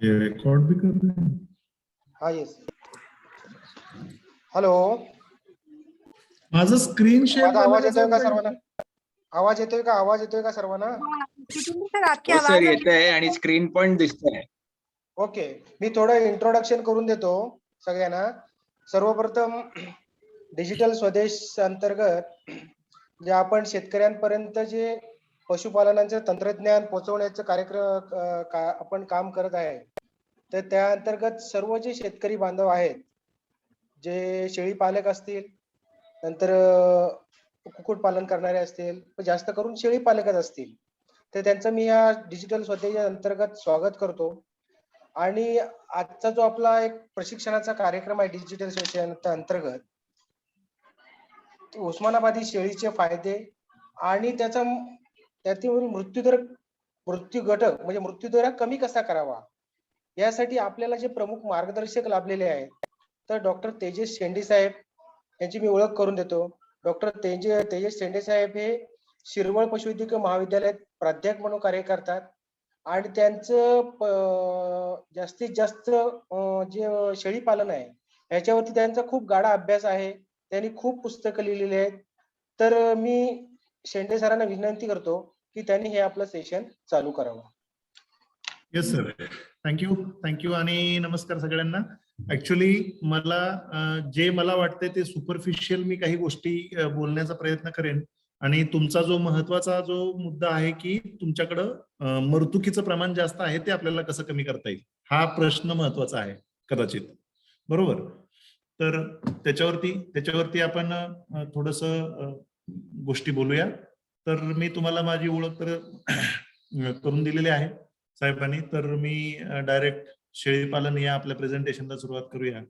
ये रिकॉर्ड भी कर रहे हैं। हाँ यस. हॅलो, माझं स्क्रीन शेअर माझा आवाज झालं येतोय का कसं सर्वांना? आवाज येतोय का? आवाज येतोय का सर्वांना? सर आपकी हो सर आवाज येत आहे आणि स्क्रीन पण दिसतंय. ओके, मी थोडं इंट्रोडक्शन करून देतो सगळ्यांना. सर्वप्रथम डिजिटल स्वदेश अंतर्गत जे आपण शेतकऱ्यांपर्यंत जे पशुपालनाचं तंत्रज्ञान पोहोचवण्याचं कार्यक्रम आपण काम करत आहे, तर त्या अंतर्गत सर्व जे शेतकरी बांधव आहेत, जे शेळी पालक असतील, नंतर कुक्कुटपालन करणारे असतील, जास्त करून शेळी पालकच असतील, तर त्यांचं मी या डिजिटल स्वदेश अंतर्गत स्वागत करतो. आणि आजचा जो आपला एक प्रशिक्षणाचा कार्यक्रम आहे डिजिटल स्वदेश अंतर्गत, उस्मानाबादी शेळीचे फायदे आणि त्यातील मृत्यू घटक म्हणजे मृत्यूदर कमी कसा करावा, यासाठी आपल्याला जे प्रमुख मार्गदर्शक लाभलेले आहेत, तर डॉक्टर तेजस शेंडे साहेब यांची मी ओळख करून देतो. डॉक्टर तेजस शेंडे साहेब हे शिरवळ पशुवैद्यकीय महाविद्यालयात प्राध्यापक म्हणून कार्य करतात आणि त्यांचं जास्तीत जास्त जे शेळी पालन आहे याच्यावरती त्यांचा खूप गाढा अभ्यास आहे. त्यांनी खूप पुस्तकं लिहिलेली आहेत. तर मी शेंडे सरांना विनंती करतो की त्यांनी हे आपलं सेशन चालू करावं. येस सर, थँक्यू आणि नमस्कार सगळ्यांना. ऍक्च्युली मला वाटतंय ते सुपरफिशियल मी काही गोष्टी बोलण्याचा प्रयत्न करेन आणि तुमचा जो महत्वाचा जो मुद्दा आहे की तुमच्याकडं मर्तुकीचं प्रमाण जास्त आहे, ते आपल्याला कसं कमी करता येईल, हा प्रश्न महत्वाचा आहे कदाचित, बरोबर. तर त्याच्यावरती आपण थोडस गोष्टी बोलूया. तर मी तुम्हाला माझी ओळख तर करून दिलेली आहे साहेबांनी, तर मी डायरेक्ट शेळीपालन या आपल्या प्रेझेंटेशनला सुरुवात करूया.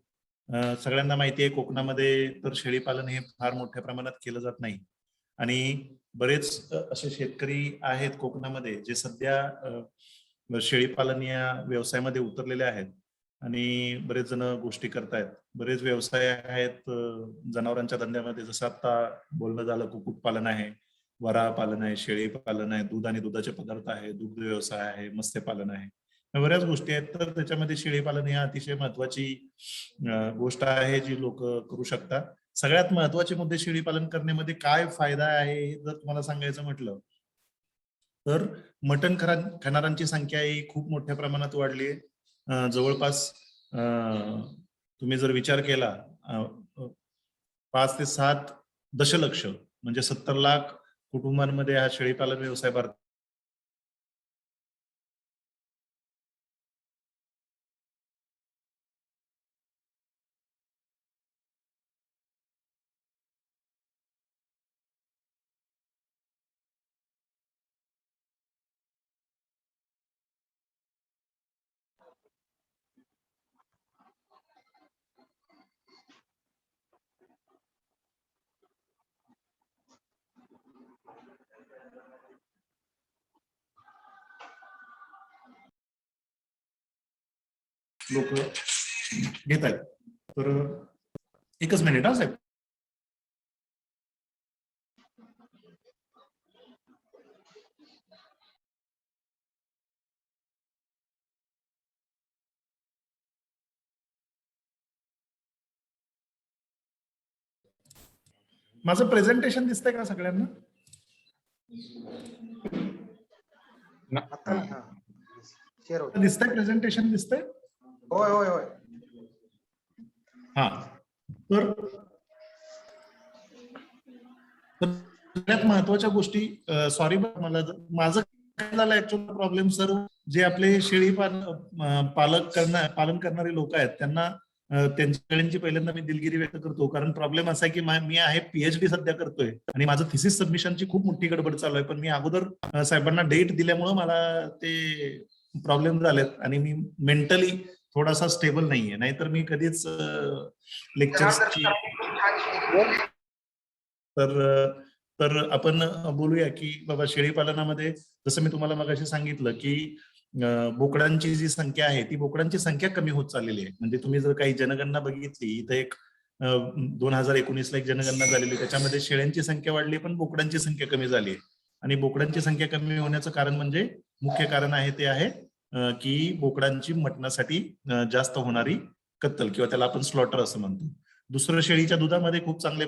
सगळ्यांना माहिती आहे कोकणामध्ये तर शेळीपालन हे फार मोठ्या प्रमाणात केलं जात नाही आणि बरेच असे शेतकरी आहेत कोकणामध्ये जे सध्या शेळीपालन या व्यवसायामध्ये उतरलेले आहेत आणि बरेच जण गोष्टी करतायत. बरेच व्यवसाय आहेत जनावरांच्या धंद्यामध्ये, जसं आता बोलणं झालं, कुक्कुटपालन आहे, वरा पालन आहे, शेळी पालन आहे, दूध आणि दुधाचे पदार्थ आहे, दुग्ध व्यवसाय आहे, मत्स्यपालन आहे, बऱ्याच गोष्टी आहेत. तर त्याच्यामध्ये शेळी पालन ही अतिशय महत्वाची गोष्ट आहे जी लोक करू शकतात. सगळ्यात महत्वाचे मुद्दे शेळी पालन करण्यामध्ये काय फायदा आहे हे जर तुम्हाला सांगायचं म्हटलं तर मटण खाणाऱ्यांची संख्या ही खूप मोठ्या प्रमाणात वाढली आहे. जवळपास तुम्ही जर विचार केला 5 ते 7 दशलक्ष म्हणजे 70 लाख कुटुंबांमध्ये हा शेळीपालन व्यवसाय भारतात लोक घेत आहेत. तर एकच मिनिट हा साहेब. माझं प्रेझेंटेशन दिसतंय का सगळ्यांना? दिसतंय प्रेझेंटेशन दिसतंय? होय होय होय. हा, तर सगळ्यात महत्वाच्या गोष्टी, सॉरी मला माझं काय झालं ऍक्च्युअली प्रॉब्लेम, सर जे आपले शेळी पालन करणारे लोक आहेत त्यांना त्यांच्या सगळ्यांची पहिल्यांदा मी दिलगिरी व्यक्त करतो. कारण प्रॉब्लेम असा आहे की मी आहे पीएचडी सध्या करतोय आणि माझं थिसिस सबमिशनची खूप मोठी गडबड चालू आहे, पण मी अगोदर साहेबांना डेट दिल्यामुळे मला ते प्रॉब्लेम झालेत आणि मी मेंटली थोडासा स्टेबल नाहीये, नाहीतर मी कधीच लेक्चर्सची तर आपण बोलूया की बाबा शेळीपालनामध्ये जसं मी तुम्हाला मगाशी सांगितलं की बोकडांची जी संख्या आहे ती बोकडांची संख्या कमी होत चाललेली आहे. म्हणजे तुम्ही जर काही जनगणना बघितली, इथं एक 2019 ला एक जनगणना झालेली, त्याच्यामध्ये शेळ्यांची संख्या वाढली पण बोकडांची संख्या कमी झाली आहे. आणि बोकडांची संख्या कमी होण्याचं कारण म्हणजे मुख्य कारण आहे ते आहे की बोकडांची मटणासाठी जास्त होणारी कत्तल किंवा त्याला आपण स्लॉटर असं म्हणतो. दुसरं, शेळीच्या दुधामध्ये खूप चांगले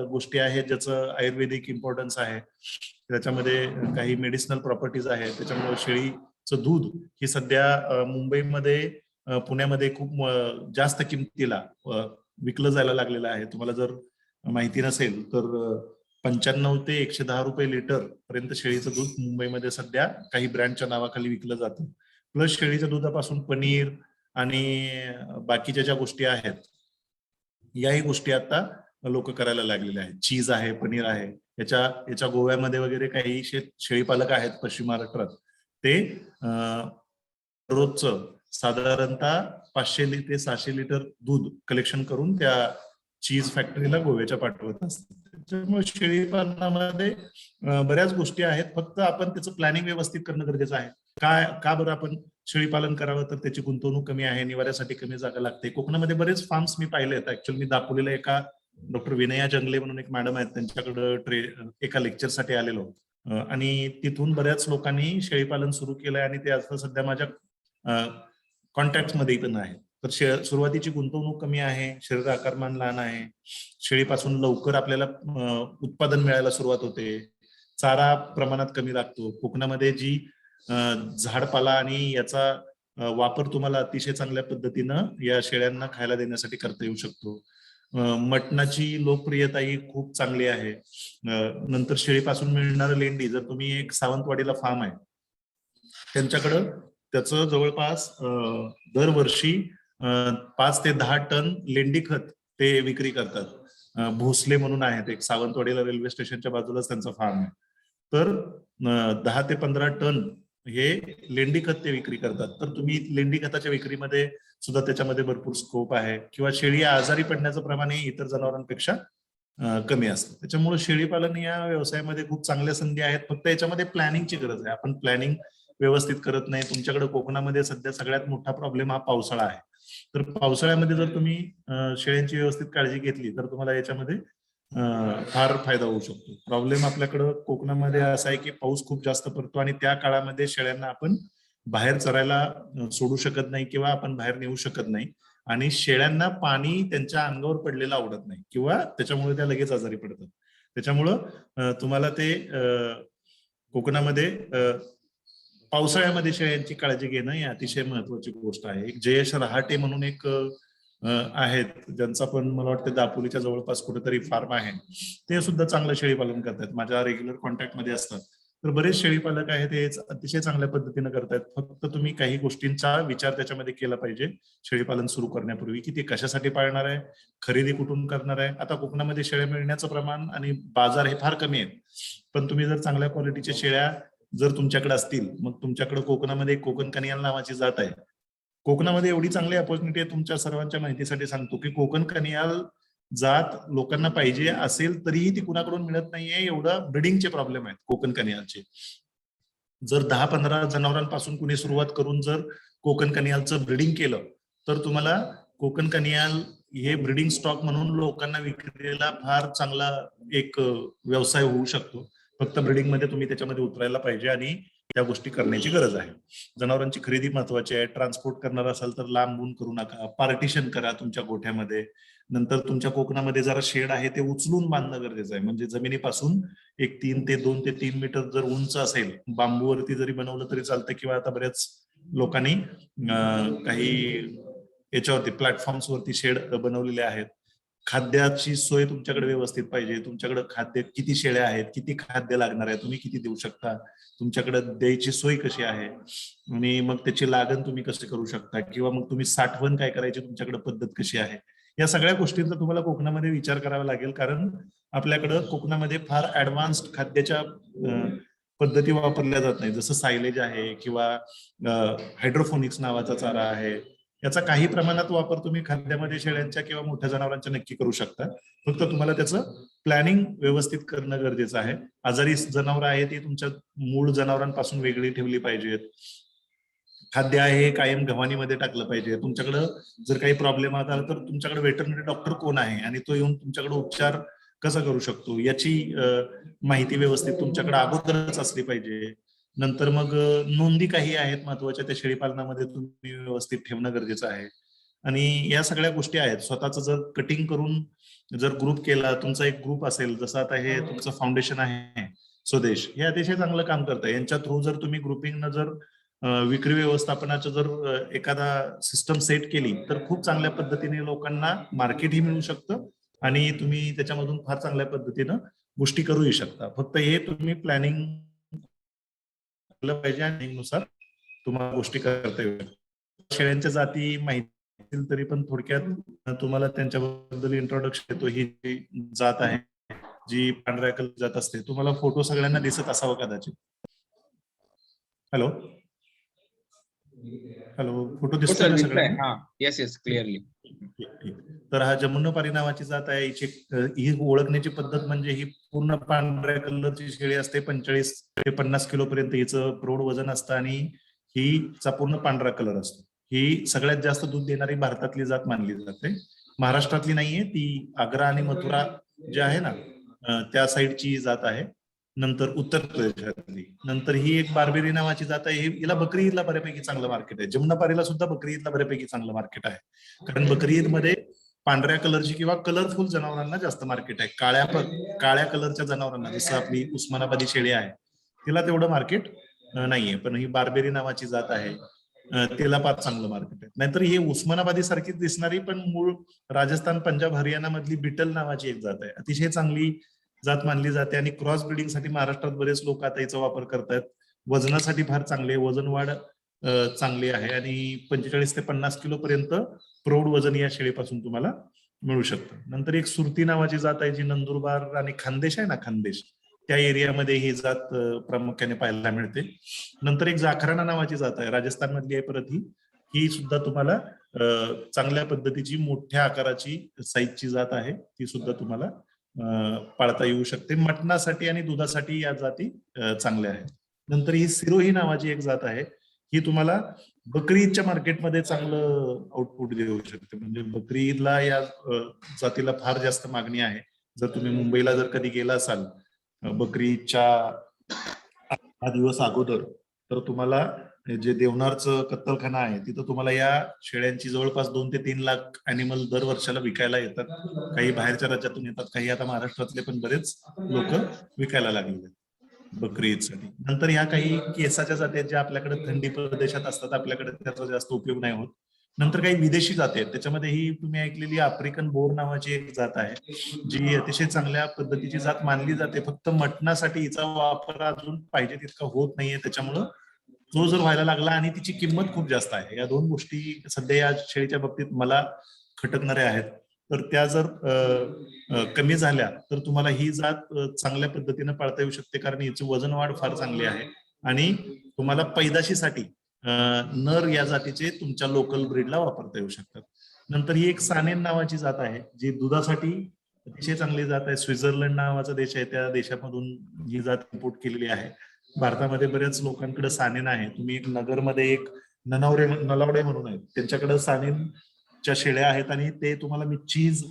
गोष्टी आहेत ज्याचं आयुर्वेदिक इम्पॉर्टन्स आहे. त्याच्यामध्ये काही मेडिसिनल प्रॉपर्टीज आहेत. त्याच्यामुळे शेळीचं दूध ही सध्या मुंबईमध्ये, पुण्यामध्ये खूप जास्त किमतीला विकलं जायला लागलेलं आहे. तुम्हाला जर माहिती नसेल तर 95 ते 110 रुपये लिटर पर्यंत शेळीचं दूध मुंबईमध्ये सध्या काही ब्रँडच्या नावाखाली विकलं जातं. प्लस शेळीच्या दुधापासून पनीर आणि बाकीच्या ज्या गोष्टी आहेत, याही गोष्टी आता लोक करायला लागलेले आहेत. चीज आहे, पनीर आहे. याच्या गोव्यामध्ये वगैरे काही शेळी पालक आहेत पश्चिम महाराष्ट्रात, ते रोजचं साधारणतः 500 ते 600 लिटर दूध कलेक्शन करून त्या चीज फॅक्टरीला गोव्याच्या पाठवत असतात. त्याच्यामुळे शेळी पालनामध्ये बऱ्याच गोष्टी आहेत. फक्त आपण त्याचं प्लॅनिंग व्यवस्थित करणं गरजेचं आहे. का बरं आपण शेळी पालन करावं, तर त्याची गुंतवणूक कमी आहे, निवाऱ्यासाठी कमी जागा लागते. कोकणामध्ये बरेच फार्म्स मी पाहिले आहेत. ऍक्च्युअली मी दापोलीला एका डॉक्टर विनया जंगले म्हणून एक मॅडम आहेत, त्यांच्याकडे एका लेक्चरसाठी आलेलो आणि तिथून बऱ्याच लोकांनी शेळी पालन सुरू केलंय आणि ते आता सध्या माझ्या कॉन्टॅक्ट मध्ये पण आहे. तर सुरुवातीची गुंतवणूक कमी आहे, शरीर आकारमान लहान आहे, शेळीपासून लवकर आपल्याला उत्पादन मिळायला सुरुवात होते, चारा प्रमाणात कमी लागतो. कोकणामध्ये जी झाडपाला आणि याचा वापर तुम्हाला अतिशय चांगल्या पद्धतीनं या शेळ्यांना खायला देण्यासाठी करता येऊ शकतो. मटणाची लोकप्रियता ही खूप चांगली आहे. नंतर शेळीपासून मिळणारं लेंडी, जर तुम्ही एक सावंतवाडीला फार्म आहे त्यांच्याकडं, त्याचं जवळपास दरवर्षी 5 ते 10 टन लेंडी खत ते विक्री करतात. भोसले म्हणून आहेत, एक सावंतवाडीला रेल्वे स्टेशनच्या बाजूलाच त्यांचा फार्म आहे. तर 10 ते 15 टन हे लेंडी खत ते विक्री करतात. तर तुम्ही लेंडी खताच्या विक्रीमध्ये सुद्धा त्याच्यामध्ये भरपूर स्कोप आहे. किंवा शेळी आजारी पडण्याचं प्रमाण हे इतर जनावरांपेक्षा कमी असतं. त्याच्यामुळे शेळी पालन या व्यवसायामध्ये खूप चांगल्या संधी आहेत. फक्त याच्यामध्ये प्लॅनिंगची गरज आहे. आपण प्लॅनिंग व्यवस्थित करत नाही. तुमच्याकडे कोकणामध्ये सध्या सगळ्यात मोठा प्रॉब्लेम हा पावसाळा आहे. तर पावसाळ्यामध्ये जर तुम्ही शेळ्यांची व्यवस्थित काळजी घेतली तर तुम्हाला याच्यामध्ये फार फायदा होऊ शकतो. प्रॉब्लेम आपल्याकडं कोकणामध्ये असा आहे की पाऊस खूप जास्त पडतो आणि त्या काळामध्ये शेळ्यांना आपण बाहेर चरायला सोडू शकत नाही किंवा आपण बाहेर नेऊ शकत नाही. आणि शेळ्यांना पाणी त्यांच्या अंगावर पडलेलं आवडत नाही किंवा त्याच्यामुळे त्या लगेच आजारी पडतात. त्याच्यामुळं तुम्हाला ते कोकणामध्ये पावसाळ्यामध्ये शेळ्यांची काळजी घेणं ही अतिशय महत्वाची गोष्ट आहे. एक जयेश रहाटे म्हणून एक आहेत, ज्यांचा पण मला वाटतं दापोलीच्या जवळपास कुठेतरी फार्म आहे. ते सुद्धा चांगलं शेळी पालन करतात, माझ्या रेग्युलर कॉन्टॅक्ट मध्ये असतात. तर बरेच शेळी पालक आहेत, ते अतिशय चांगल्या पद्धतीने करतात. फक्त तुम्ही काही गोष्टींचा विचार त्याच्यामध्ये केला पाहिजे शेळी पालन सुरू करण्यापूर्वी, की ते कशासाठी पाळणार आहे, खरेदी कुठून करणार आहे. आता कोकणामध्ये शेळ्या मिळण्याचं प्रमाण आणि बाजार हे फार कमी आहेत. पण तुम्ही जर चांगल्या क्वालिटीच्या शेळ्या जर तुमच्याकडे असतील, मग तुमच्याकडे कोकणामध्ये कोकण कनियाल नावाची जात आहे. कोकणामध्ये एवढी चांगली अपॉर्च्युनिटी आहे, तुमच्या सर्वांच्या माहितीसाठी सांगतो की कोकण कनियाल जात लोकांना पाहिजे असेल तरीही ती कुणाकडून मिळत नाहीये. एवढं ब्रिडिंगचे प्रॉब्लेम आहेत कोकण कनियालचे. जर 10-15 जनावरांपासून कुणी सुरुवात करून जर कोकण कनियालचं ब्रिडिंग केलं तर तुम्हाला कोकण कनियाल हे ब्रिडिंग स्टॉक म्हणून लोकांना विक्रीला फार चांगला एक व्यवसाय होऊ शकतो. फक्त ब्रिडिंग मध्ये तुम्ही त्याच्यामध्ये उतरायला पाहिजे आणि त्या गोष्टी करण्याची गरज आहे. जनावरांची खरेदी महत्वाची आहे. ट्रान्सपोर्ट करणार असाल तर लांबून करू नका, पार्टिशन करा तुमच्या गोठ्यामध्ये. नंतर तुमच्या कोकणामध्ये जरा शेड आहे ते उचलून बांधणं गरजेचं आहे. म्हणजे जमिनीपासून एक 2 ते 3 मीटर जर उंच असेल, बांबूवरती जरी बनवलं तरी चालतं, किंवा आता बऱ्याच लोकांनी काही याच्यावरती प्लॅटफॉर्म्स वरती शेड बनवलेले आहेत. खाद्याची सोय तुमच्याकडे व्यवस्थित पाहिजे. तुमच्याकडे खाद्य किती शेळ्या आहेत, किती खाद्य लागणार आहे, तुम्ही किती देऊ शकता, तुमच्याकडे द्यायची सोय कशी आहे आणि मग त्याची लागण तुम्ही कशी करू शकता, किंवा मग तुम्ही साठवण काय करायची, तुमच्याकडे पद्धत कशी आहे. या सगळ्या गोष्टींचा तुम्हाला कोकणामध्ये विचार करावा लागेल. कारण आपल्याकडं कोकणामध्ये फार ऍडव्हान्स्ड खाद्याच्या पद्धती वापरल्या जात नाही. जसं सायलेज आहे किंवा हायड्रोफोनिक्स नावाचा चारा आहे. याचा काही प्रमाणात वापर तुम्ही खाद्यामध्ये शेळ्यांच्या किंवा मोठ्या जनावरांच्या नक्की करू शकता. फक्त तुम्हाला त्याचं प्लॅनिंग व्यवस्थित करणं गरजेचं आहे. आजारी जनावर आहे ती तुमच्या मूळ जनावरांपासून वेगळी ठेवली पाहिजेत. खाद्य आहे हे कायम गव्हाणीमध्ये टाकलं पाहिजे. तुमच्याकडं जर काही प्रॉब्लेम आला तर तुमच्याकडे वेटरनरी डॉक्टर कोण आहे आणि तो येऊन तुमच्याकडे उपचार कसा करू शकतो याची माहिती व्यवस्थित तुमच्याकडे अगोदरच असली पाहिजे. नंतर मग नोंदी काही आहेत महत्वाच्या त्या शेळीपालनामध्ये तुम्ही व्यवस्थित ठेवणं गरजेचं आहे. आणि या सगळ्या गोष्टी आहेत. स्वतःच जर कटिंग करून जर ग्रुप केला, तुमचा एक ग्रुप असेल, जसं आता हे तुमचं फाउंडेशन आहे स्वदेश, हे अतिशय चांगलं काम करतं. यांच्या थ्रू जर तुम्ही ग्रुपिंगनं जर विक्री व्यवस्थापनाचं जर एखादा सिस्टम सेट केली तर खूप चांगल्या पद्धतीने लोकांना मार्केटही मिळू शकतं आणि तुम्ही त्याच्यामधून फार चांगल्या पद्धतीनं गोष्टी करूही शकता. फक्त हे तुम्ही प्लॅनिंग केलं पाहिजे आणि नुसार तुम्हाला गोष्टी करता येऊ शकतात. शेळ्यांच्या जाती माहिती असतील तरी पण थोडक्यात तुम्हाला त्यांच्याबद्दल इंट्रोडक्शन देतो. ही जी जात आहे, जी पांढऱ्या कलर जात असते, तुम्हाला फोटो सगळ्यांना दिसत असावं कदाचित. हॅलो हॅलो, फोटो दिसतोय ना सगळ्यांना? हा, येस येस, क्लिअरली. तर हा जमुनापारी नावाची जात आहे. ही ओळखण्याची पद्धत म्हणजे ही पूर्ण पांढऱ्या कलरची शेळी असते. 45 ते 50 किलो पर्यंत हिचं प्रौढ वजन असतं आणि हीचा पूर्ण पांढरा कलर असतो. ही सगळ्यात जास्त दूध देणारी भारतातली जात मानली जाते. महाराष्ट्रातली नाहीये ती, आग्रा आणि मथुरा जे आहे ना त्या साईडची जात आहे. नंतर उत्तर प्रदेशातली. नंतर ही एक बार्बेरी नावाची जात आहे. हिला बकरी ईदला बऱ्यापैकी चांगलं मार्केट आहे. जमुनापारीला सुद्धा बकरी ईदला बऱ्यापैकी चांगलं मार्केट आहे. कारण बकरी ईद मध्ये पांढऱ्या कलरची किंवा कलरफुल जनावरांना जास्त मार्केट आहे. काळ्या कलरच्या जनावरांना, जसं आपली उस्मानाबादी शेळी आहे, तिला तेवढं मार्केट नाहीये. पण ही बार्बेरी नावाची जात आहे, तिला फार चांगलं मार्केट आहे. नाहीतर ही उस्मानाबादी सारखीच दिसणारी पण मूळ राजस्थान, पंजाब, हरियाणा मधली बिटल नावाची एक जात आहे. अतिशय चांगली जात मानली जाते आणि क्रॉस ब्रीडिंग साठी महाराष्ट्रात बरेच लोक आता याचा वापर करतात. वजनासाठी फार चांगले, वजन वाढ चांगली आहे आणि 45 ते 50 किलो पर्यंत प्रौढ वजन या शेळीपासून तुम्हाला मिळू शकतं. नंतर एक सुरती नावाची जात आहे, जी नंदुरबार आणि खानदेश आहे ना, खानदेश त्या एरियामध्ये ही जात प्रामुख्याने पाहायला मिळते. नंतर एक जाखराना नावाची जात आहे, राजस्थान मधली आहे परत ही सुद्धा तुम्हाला चांगल्या पद्धतीची मोठ्या आकाराची साईजची जात आहे. ती सुद्धा तुम्हाला पाळता येऊ शकते. मटणासाठी आणि दुधासाठी या जाती चांगल्या आहेत. नंतर ही सिरोही नावाची एक जात आहे, ही तुम्हाला बकरी ईदच्या मार्केटमध्ये चांगलं आउटपुट देऊ शकते. म्हणजे बकरी ईदला या जातीला फार जास्त मागणी आहे. जर तुम्ही मुंबईला जर कधी गेला असाल बकरी ईदच्या 8 दिवस अगोदर, तर तुम्हाला जे देवनारचं कत्तलखाना आहे तिथं तुम्हाला या शेळ्यांची जवळपास 2 ते 3 लाख अॅनिमल दर वर्षाला विकायला येतात. काही बाहेरच्या राज्यातून येतात, काही आता महाराष्ट्रातले पण बरेच लोक विकायला लागलेले बकरी ईदसाठी. नंतर ह्या काही केसाच्या जाती आहेत ज्या आपल्याकडे थंडी प्रदेशात असतात, आपल्याकडे त्याचा जास्त उपयोग नाही होत. नंतर काही विदेशी जाती आहेत, त्याच्यामध्ये ही तुम्ही ऐकलेली आफ्रिकन बोर नावाची एक जात आहे, जी अतिशय चांगल्या पद्धतीची जात मानली जाते. फक्त मटणासाठी हिचा वापर अजून पाहिजे तितका होत नाहीये, त्याच्यामुळं तो जर व्हायला लागला आणि तिची किंमत खूप जास्त आहे. या दोन गोष्टी सध्या या शेळीच्या बाबतीत मला खटकणाऱ्या आहेत. तर त्या जर कमी झाल्या तर तुम्हाला ही जात चांगल्या पद्धतीने पाळता येऊ शकते, कारण हिची वजन वाढ फार चांगली आहे आणि तुम्हाला पैदाशीसाठी नर या जातीचे तुमच्या लोकल ब्रीडला वापरता येऊ शकतात. नंतर ही एक सानेन नावाची जात आहे, जी दुधासाठी अतिशय चांगली जात आहे. स्वित्झर्लंड नावाचा देश आहे, त्या देशामधून ही जात इम्पोर्ट केलेली आहे. भारतामध्ये बऱ्याच लोकांकडे सानेन आहे. तुम्ही एक नगरमध्ये एक नलावडे म्हणून आहेत, त्यांच्याकडे सानेनच्या शेळ्या आहेत आणि ते तुम्हाला मी चीज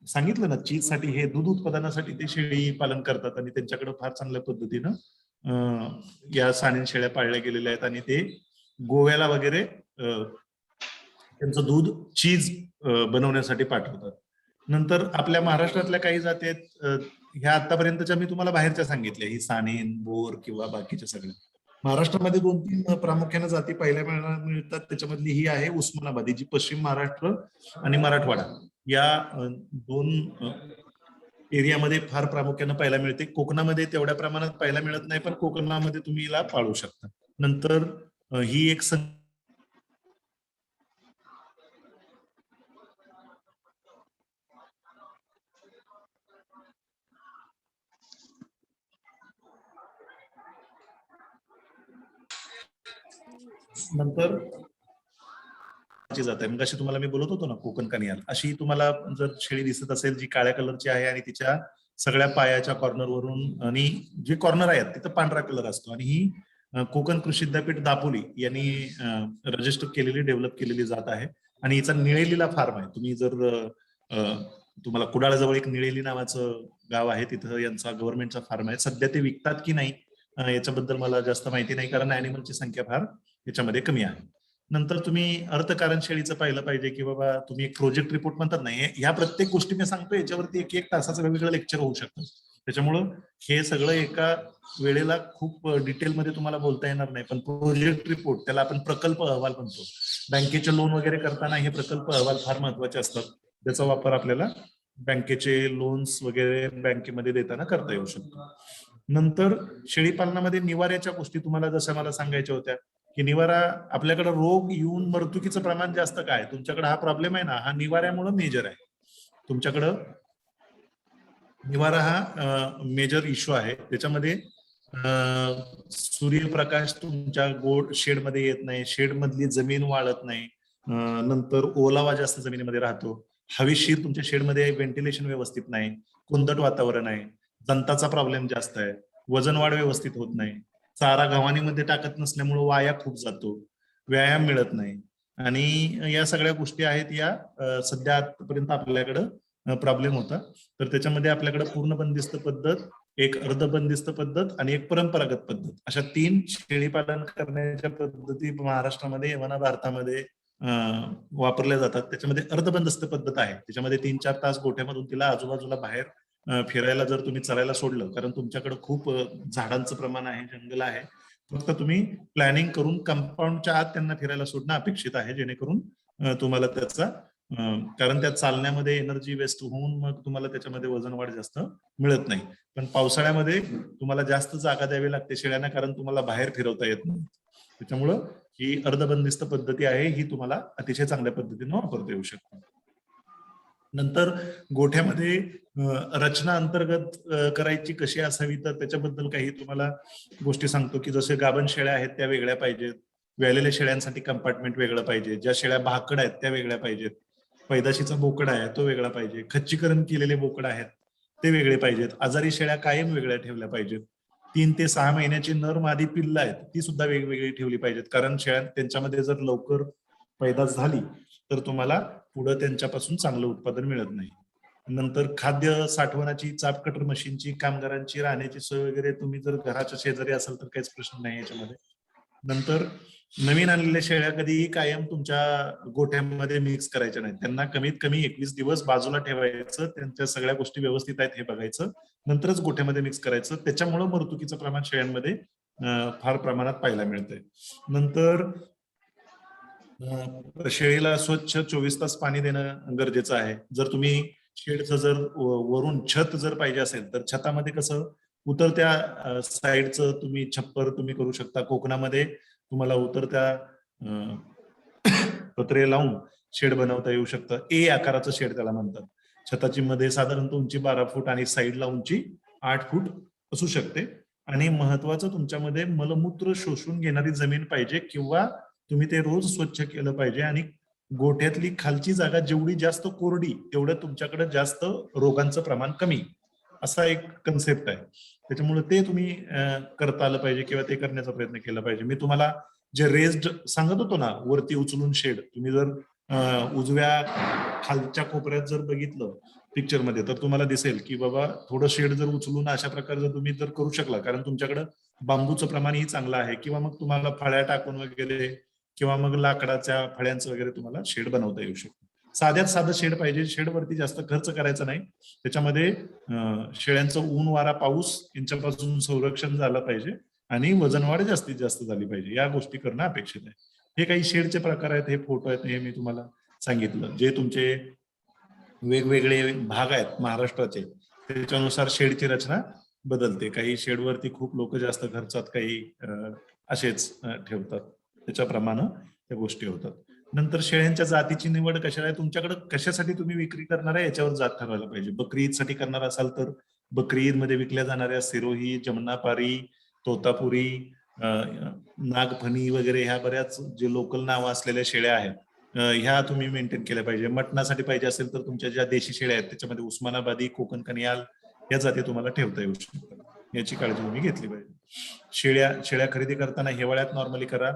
सांगितलं ना, चीज साठी, हे दूध उत्पादनासाठी ते शेळी पालन करतात आणि त्यांच्याकडे फार चांगल्या पद्धतीनं या सानेन शेळ्या पाळल्या गेलेल्या आहेत आणि ते गोव्याला वगैरे त्यांचं दूध चीज बनवण्यासाठी पाठवतात. नंतर आपल्या महाराष्ट्रातल्या काही जाती आहेत, ह्या आतापर्यंतच्या मी तुम्हाला बाहेरच्या सांगितल्या, ही सानेन, बोर किंवा बाकीच्या सगळ्या. महाराष्ट्रामध्ये 2-3 प्रामुख्याने जाती पाहायला मिळतात. त्याच्यामधली ही आहे उस्मानाबादी, जी पश्चिम महाराष्ट्र आणि मराठवाडा या 2 एरियामध्ये फार प्रामुख्याने पाहायला मिळते. कोकणामध्ये तेवढ्या प्रमाणात पाहायला मिळत नाही, पण कोकणामध्ये तुम्ही हिला पाळू शकता. नंतर ही एक नंतर जात आहे. मग अशी तुम्हाला मी बोलत होतो ना कोकण कनियाल, अशी तुम्हाला जर शेळी दिसत असेल जी काळ्या कलरची आहे आणि तिच्या सगळ्या पायाच्या कॉर्नर वरून आणि जे कॉर्नर आहेत तिथं पांढरा कलर असतो आणि ही कोकण कृषी विद्यापीठ दापोली यांनी रजिस्टर केलेली, डेव्हलप केलेली जात आहे आणि हिचा निळेलीला फार्म आहे. तुम्ही जर तुम्हाला कुडाळजवळ एक निळेली नावाचं गाव आहे, तिथं यांचा गव्हर्नमेंटचा फार्म आहे. सध्या ते विकतात की नाही याच्याबद्दल मला जास्त माहिती नाही, कारण ऍनिमलची संख्या फार याच्यामध्ये कमी आहे. नंतर तुम्ही अर्थकारण शेळीचं पाहिलं पाहिजे, की बाबा तुम्ही एक प्रोजेक्ट रिपोर्ट म्हणतात ना, ह्या प्रत्येक गोष्टी मी सांगतो याच्यावरती एक तासाचं वेगवेगळं लेक्चर होऊ शकतं. त्याच्यामुळं हे सगळं एका वेळेला खूप डिटेलमध्ये तुम्हाला बोलता येणार नाही, पण प्रोजेक्ट रिपोर्ट त्याला आपण प्रकल्प अहवाल म्हणतो. बँकेचे लोन वगैरे करताना हे प्रकल्प अहवाल फार महत्वाचे असतात. त्याचा वापर आपल्याला बँकेचे लोन्स वगैरे बँकेमध्ये देताना करता येऊ शकतो. नंतर शेळी पालनामध्ये निवाऱ्याच्या गोष्टी तुम्हाला जशा मला सांगायच्या होत्या, की निवारा आपल्याकडे रोग येऊन मृत्यूकीचं प्रमाण जास्त काय, तुमच्याकडे हा प्रॉब्लेम आहे ना, हा निवाऱ्यामुळे मेजर आहे. तुमच्याकडं निवारा हा मेजर इश्यू आहे. त्याच्यामध्ये सूर्यप्रकाश तुमच्या शेडमध्ये येत नाही, शेडमधली जमीन वाळत नाही, नंतर ओलावा जास्त जमिनीमध्ये राहतो, हवेशीर तुमच्या शेडमध्ये व्हेंटिलेशन व्यवस्थित नाही, कोंदट वातावरण आहे, दंताचा प्रॉब्लेम जास्त आहे, वजन वाढ व्यवस्थित होत नाही, चारा गव्हाणीमध्ये टाकत नसल्यामुळे वाया खूप जातो, व्यायाम मिळत नाही, आणि या सगळ्या गोष्टी आहेत या सध्या आतापर्यंत आपल्याकडं प्रॉब्लेम होता. तर त्याच्यामध्ये आपल्याकडे पूर्ण बंदिस्त पद्धत, एक अर्ध बंदिस्त पद्धत आणि एक परंपरागत पद्धत, अशा 3 शेळी पालन करण्याच्या पद्धती महाराष्ट्रामध्ये म्हणा भारतामध्ये वापरल्या जातात. त्याच्यामध्ये अर्ध बंदिस्त पद्धत आहे, त्याच्यामध्ये 3-4 तास गोठ्यामधून तिला आजूबाजूला बाहेर फिरायला जर तुम्ही चरायला सोडलं, कारण तुमच्याकडे खूप झाडांचं प्रमाण आहे, जंगल आहे, फक्त तुम्ही प्लॅनिंग करून कंपाऊंडच्या आत त्यांना फिरायला सोडणं अपेक्षित आहे, जेणेकरून तुम्हाला त्याचा कारण त्या चालण्यामध्ये एनर्जी वेस्ट होऊन मग तुम्हाला त्याच्यामध्ये वजन वाढ जास्त मिळत नाही. पण पावसाळ्यामध्ये तुम्हाला जास्त जागा द्यावी लागते शेळ्यांना, कारण तुम्हाला बाहेर फिरवता येत नाही. त्याच्यामुळं ही अर्धबंदिस्त पद्धती आहे, ही तुम्हाला अतिशय चांगल्या पद्धतीने वापरता येऊ शकते. नंतर गोठ्यामध्ये रचना अंतर्गत करायची कशी असावी, तर त्याच्याबद्दल काही तुम्हाला गोष्टी सांगतो, की जसे गाभण शेळ्या आहेत त्या वेगळ्या पाहिजेत, व्यालेल्या शेळ्यांसाठी कंपार्टमेंट वेगळं पाहिजे, ज्या शेळ्या भाकड आहेत त्या वेगळ्या पाहिजेत, पैदाशीचा बोकडा आहे तो वेगळा पाहिजे, खच्चीकरण केलेले बोकड आहेत ते वेगळे पाहिजेत, आजारी शेळ्या कायम वेगळ्या ठेवल्या पाहिजेत, 3 ते 6 महिन्याची नर मादी पिल्ल आहेत ती सुद्धा वेगवेगळी ठेवली पाहिजेत, कारण शेळ्या त्यांच्यामध्ये जर लवकर पैदास झाली तर तुम्हाला पुढे त्यांच्यापासून चांगलं उत्पादन मिळत नाही. नंतर खाद्य साठवणाची, चाप कटर मशीनची, कामगारांची राहण्याची सोय वगैरे तुम्ही जर घराच्या शेजारी असाल तर काहीच प्रश्न नाही याच्यामध्ये. नंतर नवीन आणलेल्या शेळ्या कधीही कायम तुमच्या गोठ्यामध्ये मिक्स करायच्या नाहीत, त्यांना कमीत कमी 21 दिवस बाजूला ठेवायचं, त्यांच्या सगळ्या गोष्टी व्यवस्थित आहेत हे बघायचं, नंतरच गोठ्यामध्ये मिक्स करायचं. त्याच्यामुळे मृत्यूकीचं प्रमाण शेळ्यांमध्ये फार प्रमाणात पाहायला मिळतंय. नंतर शेळीला स्वच्छ 24 तास पाणी देणं गरजेचं आहे. जर तुम्ही शेडचं जर वरून छत जर पाहिजे असेल तर छतामध्ये कसं उतरत्या साईडचं तुम्ही छप्पर तुम्ही करू शकता. कोकणामध्ये तुम्हाला उतरत्या पत्रे लावून शेड बनवता येऊ शकतं. ए आकाराचं शेड त्याला म्हणतात. छताची मध्ये साधारणतः उंची 12 फूट आणि साईडला उंची 8 फूट असू शकते. आणि महत्वाचं तुमच्यामध्ये मलमूत्र शोषून घेणारी जमीन पाहिजे, किंवा तुम्ही ते रोज स्वच्छ केलं पाहिजे. आणि गोठ्यातली खालची जागा जेवढी जास्त कोरडी तेवढं तुमच्याकडे जास्त रोगांचं प्रमाण कमी, असा एक कन्सेप्ट आहे. त्याच्यामुळे ते तुम्ही करता आलं पाहिजे किंवा ते करण्याचा प्रयत्न केला पाहिजे. मी तुम्हाला जे रेस्ड सांगत होतो ना, वरती उचलून शेड, तुम्ही जर उजव्या खालच्या कोपऱ्यात जर बघितलं पिक्चर मध्ये तर तुम्हाला दिसेल की बाबा थोडं शेड जर उचलून अशा प्रकारे जर तुम्ही जर करू शकला, कारण तुमच्याकडे बांबूचं प्रमाणही चांगलं आहे, किंवा मग तुम्हाला फळ्या टाकून वगैरे किंवा मग लाकडाच्या फळ्यांचं वगैरे तुम्हाला शेड बनवता येऊ शकतो. साध्यात साधं शेड पाहिजे, शेडवरती जास्त खर्च करायचा नाही. त्याच्यामध्ये शेळ्यांचं ऊन वारा पाऊस यांच्यापासून संरक्षण झालं पाहिजे आणि वजनवाढ जास्तीत जास्त झाली पाहिजे, या गोष्टी करणं अपेक्षित आहे. हे काही शेडचे प्रकार आहेत, हे फोटो आहेत, हे मी तुम्हाला सांगितलं. जे तुमचे वेगवेगळे भाग आहेत महाराष्ट्राचे त्याच्यानुसार शेडची रचना बदलते. काही शेडवरती खूप लोक जास्त खर्चात, काही असेच ठेवतात, त्याच्याप्रमाणे त्या गोष्टी होतात. नंतर शेळ्यांच्या जातीची निवड कशा आहे, तुमच्याकडे कशासाठी तुम्ही विक्री करणार आहे याच्यावर जात ठरवायला पाहिजे. बकरी ईद साठी करणार असाल तर बकरी ईद मध्ये विकल्या जाणाऱ्या सिरोही, जमनापारी, तोतापुरी, नागफणी वगैरे ह्या बऱ्याच जे लोकल नावं असलेल्या शेळ्या आहेत, ह्या तुम्ही मेंटेन केल्या पाहिजे. मटणासाठी पाहिजे असेल तर तुमच्या ज्या देशी शेळ्या आहेत त्याच्यामध्ये उस्मानाबादी, कोकण कनियाल या जाती तुम्हाला ठेवता येऊ शकतात, याची काळजी तुम्ही घेतली पाहिजे. शेळ्या खरेदी करताना हिवाळ्यात नॉर्मली करा,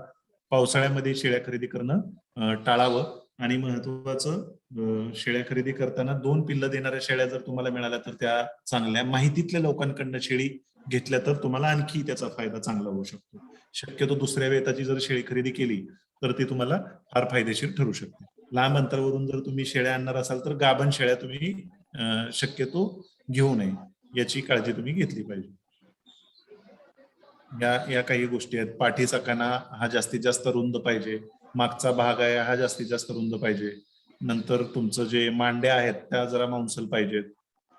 पावसाळ्यामध्ये शेळ्या खरेदी करणं टाळावं. आणि महत्वाचं, शेळ्या खरेदी करताना 2 पिल्लं देणाऱ्या शेळ्या जर तुम्हाला मिळाल्या तर त्या चांगल्या माहितीतल्या लोकांकडनं शेळी घेतल्या तर तुम्हाला आणखी त्याचा फायदा चांगला होऊ शकतो. शक्यतो दुसऱ्या वेताची जर शेळी खरेदी केली तर ती तुम्हाला फार फायदेशीर ठरू शकते. लांब अंतरावरून जर तुम्ही शेळ्या आणणार असाल तर गाभण शेळ्या तुम्ही शक्यतो घेऊ नये, याची काळजी तुम्ही घेतली पाहिजे. या काही गोष्टी आहेत. पाठीचा कणा हा जास्तीत जास्त रुंद पाहिजे, मागचा भाग आहे हा जास्तीत जास्त रुंद पाहिजे, नंतर तुमचं जे मांड्या आहेत त्या जरा मांसल पाहिजेत.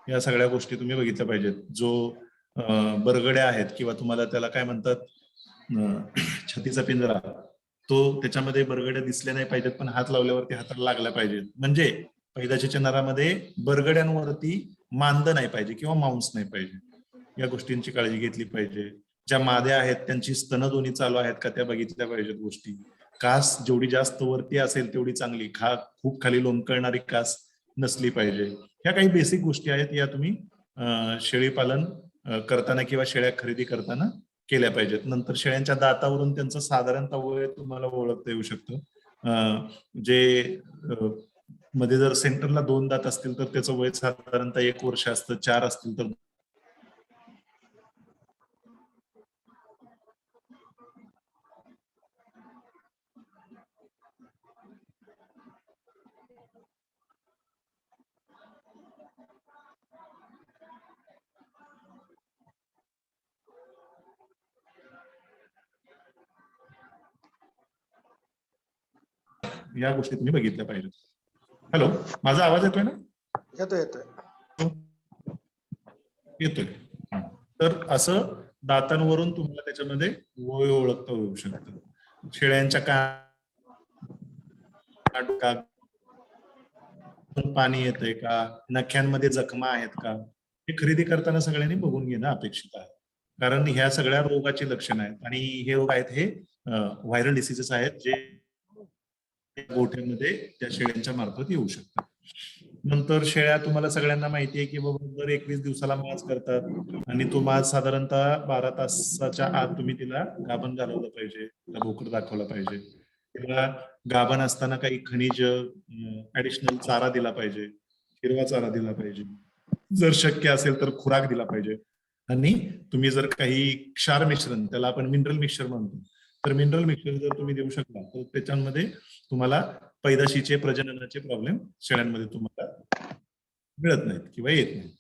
या सगळ्या गोष्टी तुम्ही बघितल्या पाहिजेत. जो बरगड्या आहेत किंवा तुम्हाला त्याला काय म्हणतात छातीचा पिंजरा, तो त्याच्यामध्ये बरगड्या दिसल्या नाही पाहिजेत, पण हात लावल्यावरती हाताला लागल्या पाहिजेत. म्हणजे पैदाशीच्या नरामध्ये बरगड्यांवरती मांद नाही पाहिजे किंवा मांस नाही पाहिजे. या गोष्टींची काळजी घेतली पाहिजे. ज्या माद्या आहेत त्यांची स्तन दोन्ही चालू आहेत का त्या बघितल्या पाहिजेत गोष्टी. कास जेवढी जास्त वरती असेल तेवढी चांगली, खूप खाली लोंबकळणारी कास नसली पाहिजे. ह्या काही बेसिक गोष्टी आहेत, या तुम्ही शेळी पालन करताना किंवा शेळ्या खरेदी करताना केल्या पाहिजेत. नंतर शेळ्यांच्या दातावरून त्यांचं साधारणतः वय तुम्हाला ओळखता येऊ शकतं. जे मध्ये जर सेंटरला 2 दात असतील तर त्याचं वय साधारणतः 1 वर्ष असतं, 4 असतील तर या गोष्टी तुम्ही बघितल्या पाहिजेत. हॅलो, माझा आवाज येतोय ना? येतोय. येतोय. तर असं दातांवरून तुम्हाला त्याच्यामध्ये वय ओळखता येऊ शकतं. शेळ्यांच्या पाणी येतंय का, नख्यांमध्ये जखमा आहेत का, हे खरेदी करताना सगळ्यांनी बघून घेणं अपेक्षित आहे. कारण ह्या सगळ्या रोगाची लक्षणं आहेत आणि हे रोग आहेत हे व्हायरल डिसीजेस आहेत, जे गोठ्यामध्ये त्या शेळ्यांच्या मार्फत येऊ शकतात. नंतर शेळ्या तुम्हाला सगळ्यांना माहिती आहे की बाबा दर 21 दिवसाला माज करतात आणि तो माज साधारणतः 12 तासाच्या आत तुम्ही तिला गाभण घालवलं पाहिजे, तिला बोकड दाखवला पाहिजे. तिला गाभण असताना काही खनिज ऍडिशनल चारा दिला पाहिजे, हिरवा चारा दिला पाहिजे, जर शक्य असेल तर खुराक दिला पाहिजे. आणि तुम्ही जर काही क्षार मिश्रण, त्याला आपण मिनरल मिक्सचर म्हणतो, तर मिनरल मिक्सचर जर तुम्ही देऊ शकला तर त्याच्यामध्ये तुम्हाला पैदाशीचे प्रजननाचे प्रॉब्लेम शेळ्यांमध्ये तुम्हाला मिळत नाहीत किंवा येत नाहीत.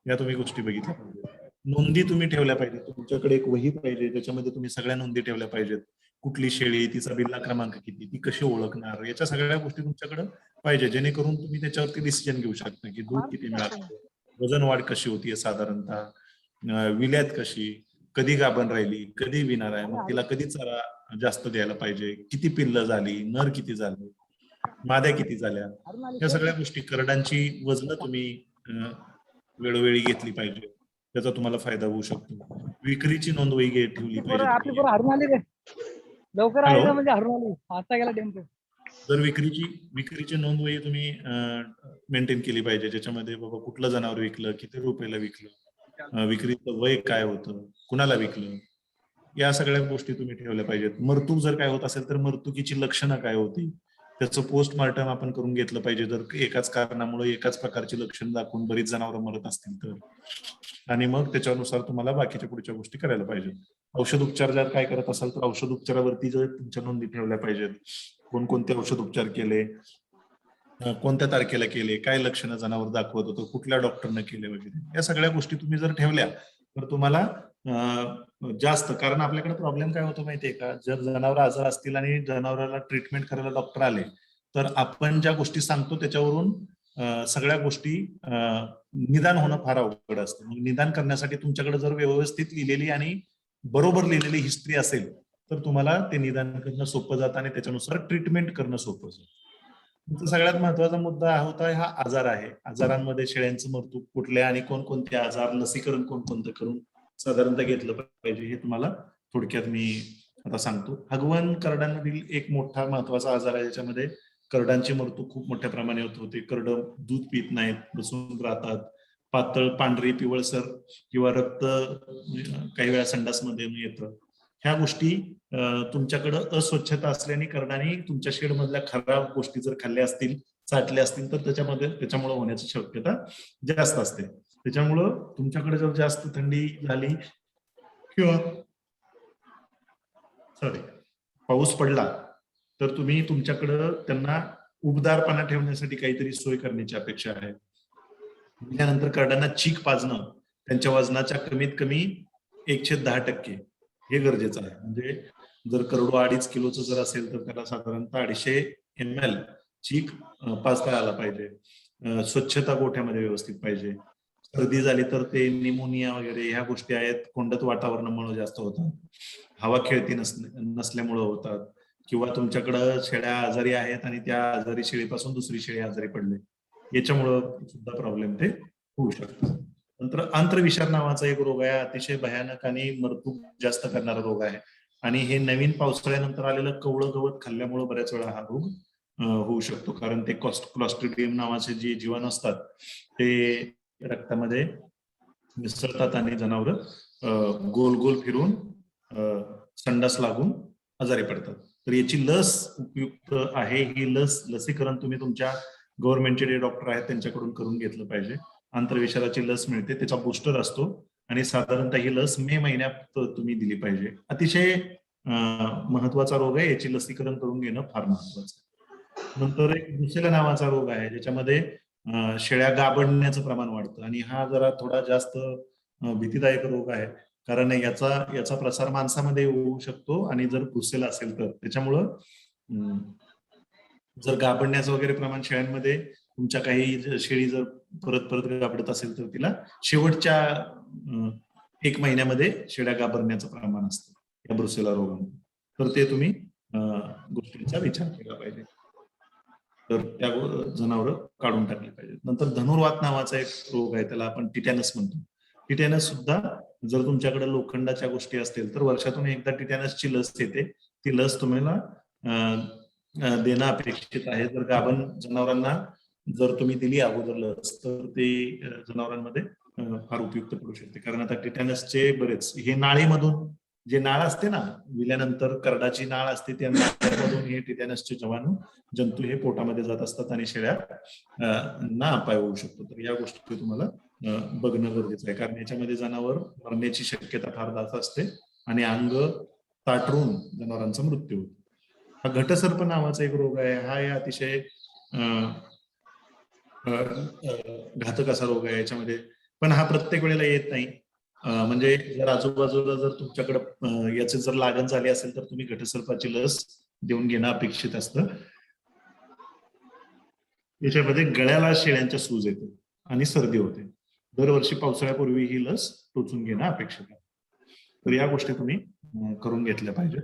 या तुम्ही गोष्टी बघितल्या पाहिजे. नोंदी तुम्ही ठेवल्या पाहिजेत. तुमच्याकडे एक वही पाहिजे, त्याच्यामध्ये तुम्ही सगळ्या नोंदी ठेवल्या पाहिजेत. कुठली शेळी, तिचा बिल्ला क्रमांक किती, ती कशी ओळखणार, याच्या सगळ्या गोष्टी तुमच्याकडे पाहिजे, जेणेकरून तुम्ही त्याच्यावरती डिसिजन घेऊ शकता की दूध किती मिळालं, वजन वाढ कशी होतीये साधारणतः, विल्यात कशी, कधी गाभण राहिली, कधी विणार आहे, मग तिला कधी चारा जास्त द्यायला पाहिजे, किती पिल्ल झाली, नर किती झाले, माद्या किती झाल्या, या सगळ्या गोष्टी. करडांची वजन तुम्ही वेळोवेळी घेतली पाहिजे, त्याचा तुम्हाला फायदा होऊ शकतो. विक्रीची नोंदवही ठेवली पाहिजे. जर विक्रीची नोंदवही तुम्ही मेंटेन केली पाहिजे, ज्याच्यामध्ये बाबा कुठलं जनावर विकलं, किती रुपयाला विकलं, विक्रीचं वय काय होतं, कुणाला विकलं, या सगळ्या गोष्टी तुम्ही ठेवल्या पाहिजेत. मरतूक जर काय होत असेल तर मरतुकीची लक्षणं काय होती, त्याचं पोस्टमार्टम आपण करून घेतलं पाहिजे, जर एकाच कारणामुळे एकाच प्रकारची लक्षणं दाखवून बरीच जनावरं मरत असतील तर. आणि मग त्याच्यानुसार तुम्हाला बाकीच्या पुढच्या गोष्टी करायला पाहिजेत. औषध उपचार जर काय करत असाल तर औषध उपचारावरती जर तुमच्या नोंदी ठेवल्या पाहिजेत. कोणकोणते औषध उपचार केले, कोणत्या तारखेला केले, काय लक्षणं जनावर दाखवत होतं, कुठल्या डॉक्टरने केले वगैरे, या सगळ्या गोष्टी तुम्ही जर ठेवल्या तर तुम्हाला जास्त, कारण आपल्याकडे प्रॉब्लेम काय होतो माहितीये का, जर जनावर आजार असतील आणि जनावराला ट्रीटमेंट करायला डॉक्टर आले तर आपण ज्या गोष्टी सांगतो त्याच्यावरून सगळ्या गोष्टी निदान होणं फार अवघड असतं. मग निदान करण्यासाठी तुमच्याकडे जर व्यवस्थित लिहिलेली आणि बरोबर लिहिलेली हिस्ट्री असेल तर तुम्हाला ते निदान करणं सोपं जातं आणि त्याच्यानुसार ट्रीटमेंट करणं सोपं जातं. तुमचा सगळ्यात महत्वाचा मुद्दा होता हा आजार आहे. आजारांमध्ये शेळ्यांचं मृत्यू कुठले आणि कोणकोणते आजार, लसीकरण कोणकोणतं करून साधारणतः घेतलं पाहिजे, हे तुम्हाला थोडक्यात मी आता सांगतो. हगवण करडांमधील एक मोठा महत्वाचा आजार आहे, ज्याच्यामध्ये करडांची मृत्यू खूप मोठ्या प्रमाणात होते. करड दूध पित नाहीत, बसून राहतात, पातळ पांढरी पिवळसर किंवा रक्त काही वेळा संडासमध्ये येतं. ह्या गोष्टी तुमच्याकडं अस्वच्छता असल्याने करडाने तुमच्या शेड मधल्या खराब गोष्टी जर खाल्ल्या असतील, चाटल्या असतील तर त्याच्यामुळे होण्याची शक्यता जास्त असते. त्याच्यामुळं तुमच्याकडे जर जास्त थंडी झाली किंवा सॉरी पाऊस पडला तर तुम्ही तुमच्याकडं त्यांना उबदारपणा ठेवण्यासाठी काहीतरी सोय करण्याची अपेक्षा आहे. त्यानंतर करडांना चीक पाजणं त्यांच्या वजनाच्या कमीत कमी 1/10% हे गरजेचं आहे. म्हणजे जर करडू 2.5 किलोचं जर असेल तर त्याला साधारणतः 250 ml चीक पाजता आला पाहिजे. स्वच्छता गोठ्यामध्ये व्यवस्थित पाहिजे. सर्दी झाली तर ते निमोनिया वगैरे ह्या गोष्टी आहेत कोंडत वातावरणामुळे जास्त होतात. हवा खेळती नसल्यामुळे होतात किंवा तुमच्याकडं शेळ्या आजारी आहेत आणि त्या आजारी शेळीपासून दुसरी शेळी आजारी पडले याच्यामुळं सुद्धा प्रॉब्लेम ते होऊ शकतात. नंतर आंत्रविषार नावाचा एक रोग आहे. अतिशय भयानक आणि मरतूक जास्त करणारा रोग आहे आणि हे नवीन पावसाळ्यानंतर आलेलं कवळं गवत खाल्ल्यामुळे बऱ्याच वेळा हा रोग होऊ शकतो. कारण ते क्लॉस्ट्रिडियम नावाचे जे जीवाणू असतात ते रक्तामध्ये मिसळतात आणि जनावर गोल गोल फिरून संडास लागून आजारी पडतात. तर याची लस उपयुक्त आहे. ही लसीकरण तुम्ही तुमच्या गव्हर्नमेंटचे जे डॉक्टर आहेत त्यांच्याकडून करून घेतलं पाहिजे. आंतरविषाराची लस मिळते, त्याचा बूस्टर असतो आणि साधारणतः ही लस मे महिन्यात तुम्ही दिली पाहिजे. अतिशय महत्वाचा रोग आहे, याची लसीकरण करून घेणं फार महत्वाचं आहे. नंतर एक दुसऱ्या नावाचा रोग आहे ज्याच्यामध्ये शेळ्या गाबडण्याचं प्रमाण वाढतं आणि हा जरा थोडा जास्त भीतीदायक रोग आहे. कारण याचा प्रसार माणसामध्ये होऊ शकतो आणि जर ब्रुसेला असेल तर त्याच्यामुळं जर गाबडण्याचं वगैरे प्रमाण शेळ्यांमध्ये तुमच्या काही शेळी जर परत परत गाबडत असेल तर तिला शेवटच्या 1 महिन्यामध्ये शेळ्या गाबरण्याचं प्रमाण असतं या ब्रुसेला रोगामध्ये. तर ते तुम्ही गोष्टींचा विचार केला पाहिजे. तर त्या जनावर काढून टाकली पाहिजे. नंतर धनुर्वात नावाचा एक रोग आहे, त्याला आपण टिटॅनस म्हणतो. टिटॅनस सुद्धा जर तुमच्याकडे लोखंडाच्या गोष्टी असतील तर वर्षातून एकदा टिटॅनसची लस येते. ती लस तुम्हाला देणं अपेक्षित आहे. जर गाभण जनावरांना जर तुम्ही दिली अगोदर लस तर ते जनावरांमध्ये फार उपयुक्त पडू शकते. कारण आता टिटॅनसचे बरेच हे नाळीमधून जे नाळ असते ना, विल्यानंतर करडाची नाळ असते त्या नाळामधून हे टिटॅनसचे जंतू हे पोटामध्ये जात असतात आणि शेळ्या ना अपाय होऊ शकतो. तर या गोष्टी तुम्हाला बघणं गरजेचं आहे. कारण याच्यामध्ये जनावर मरण्याची शक्यता फार जास्त असते आणि अंग ताटरून जनावरांचा मृत्यू होतो. हा घटसर्प नावाचा एक रोग आहे. हा या अतिशय घातक असा रोग आहे याच्यामध्ये, पण हा प्रत्येक वेळेला येत नाही. म्हणजे जर आजूबाजूला जर तुमच्याकडे याची जर लागण झाली असेल तर तुम्ही घटसर्पाची लस देऊन घेणं अपेक्षित असतं. याच्यामध्ये गळ्याला शेळ्यांच्या सूज येते आणि सर्दी होते. दरवर्षी पावसाळ्यापूर्वी ही लस टोचून घेणं अपेक्षित आहे. तर या गोष्टी तुम्ही करून घेतल्या पाहिजे.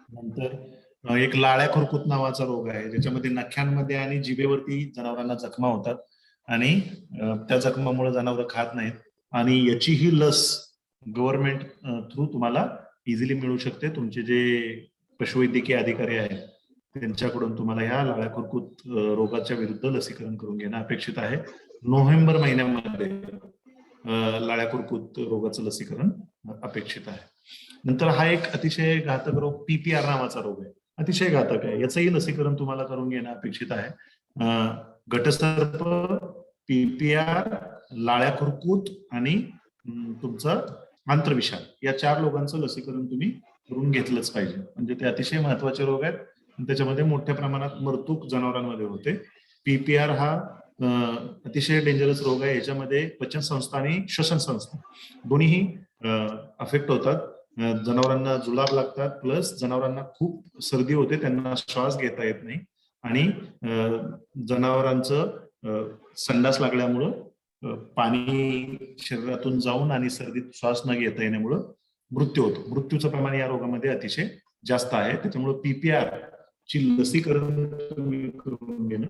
नंतर एक लाळ्या खुरकूत नावाचा रोग आहे ज्याच्यामध्ये नख्यांमध्ये आणि जिभेवरती जनावरांना जखमा होतात आणि त्या जखमामुळे जनावर खात नाहीत आणि याची ही लस गव्हर्नमेंट थ्रू तुम्हाला इझिली मिळू शकते. तुमचे जे पशुवैद्यकीय अधिकारी आहेत त्यांच्याकडून तुम्हाला ह्या लाळ्या खुरकूत रोगाच्या विरुद्ध लसीकरण करून घेणं अपेक्षित आहे. नोव्हेंबर महिन्यामध्ये लाळ्या खुरकूत रोगाचं लसीकरण अपेक्षित आहे. नंतर हा एक अतिशय घातक रोग पीपीआर नावाचा रोग आहे, अतिशय घातक आहे. याचंही लसीकरण तुम्हाला करून घेणं अपेक्षित आहे. घटसर्प, पीपीआर, लाळ्या खुरकूत आणि तुमचा आंत्रविषार या 4 रोगांचं लसीकरण तुम्ही करून घेतलंच पाहिजे. म्हणजे ते अतिशय महत्वाचे रोग आहेत. त्याच्यामध्ये मोठ्या प्रमाणात मरतूक जनावरांमध्ये होते. पीपीआर हा अतिशय डेंजरस रोग आहे. याच्यामध्ये पचन संस्था आणि श्वसन संस्था दोन्हीही अफेक्ट होतात. जनावरांना जुलाब लागतात, प्लस जनावरांना खूप सर्दी होते, त्यांना श्वास घेता येत नाही आणि जनावरांचं संडास लागल्यामुळं पाणी शरीरातून जाऊन आणि सर्दीत श्वास न घेता येण्यामुळं मृत्यू होतो. मृत्यूचं प्रमाण या रोगामध्ये अतिशय जास्त आहे. त्याच्यामुळे पीपीआर ची लसीकरण करून घेणं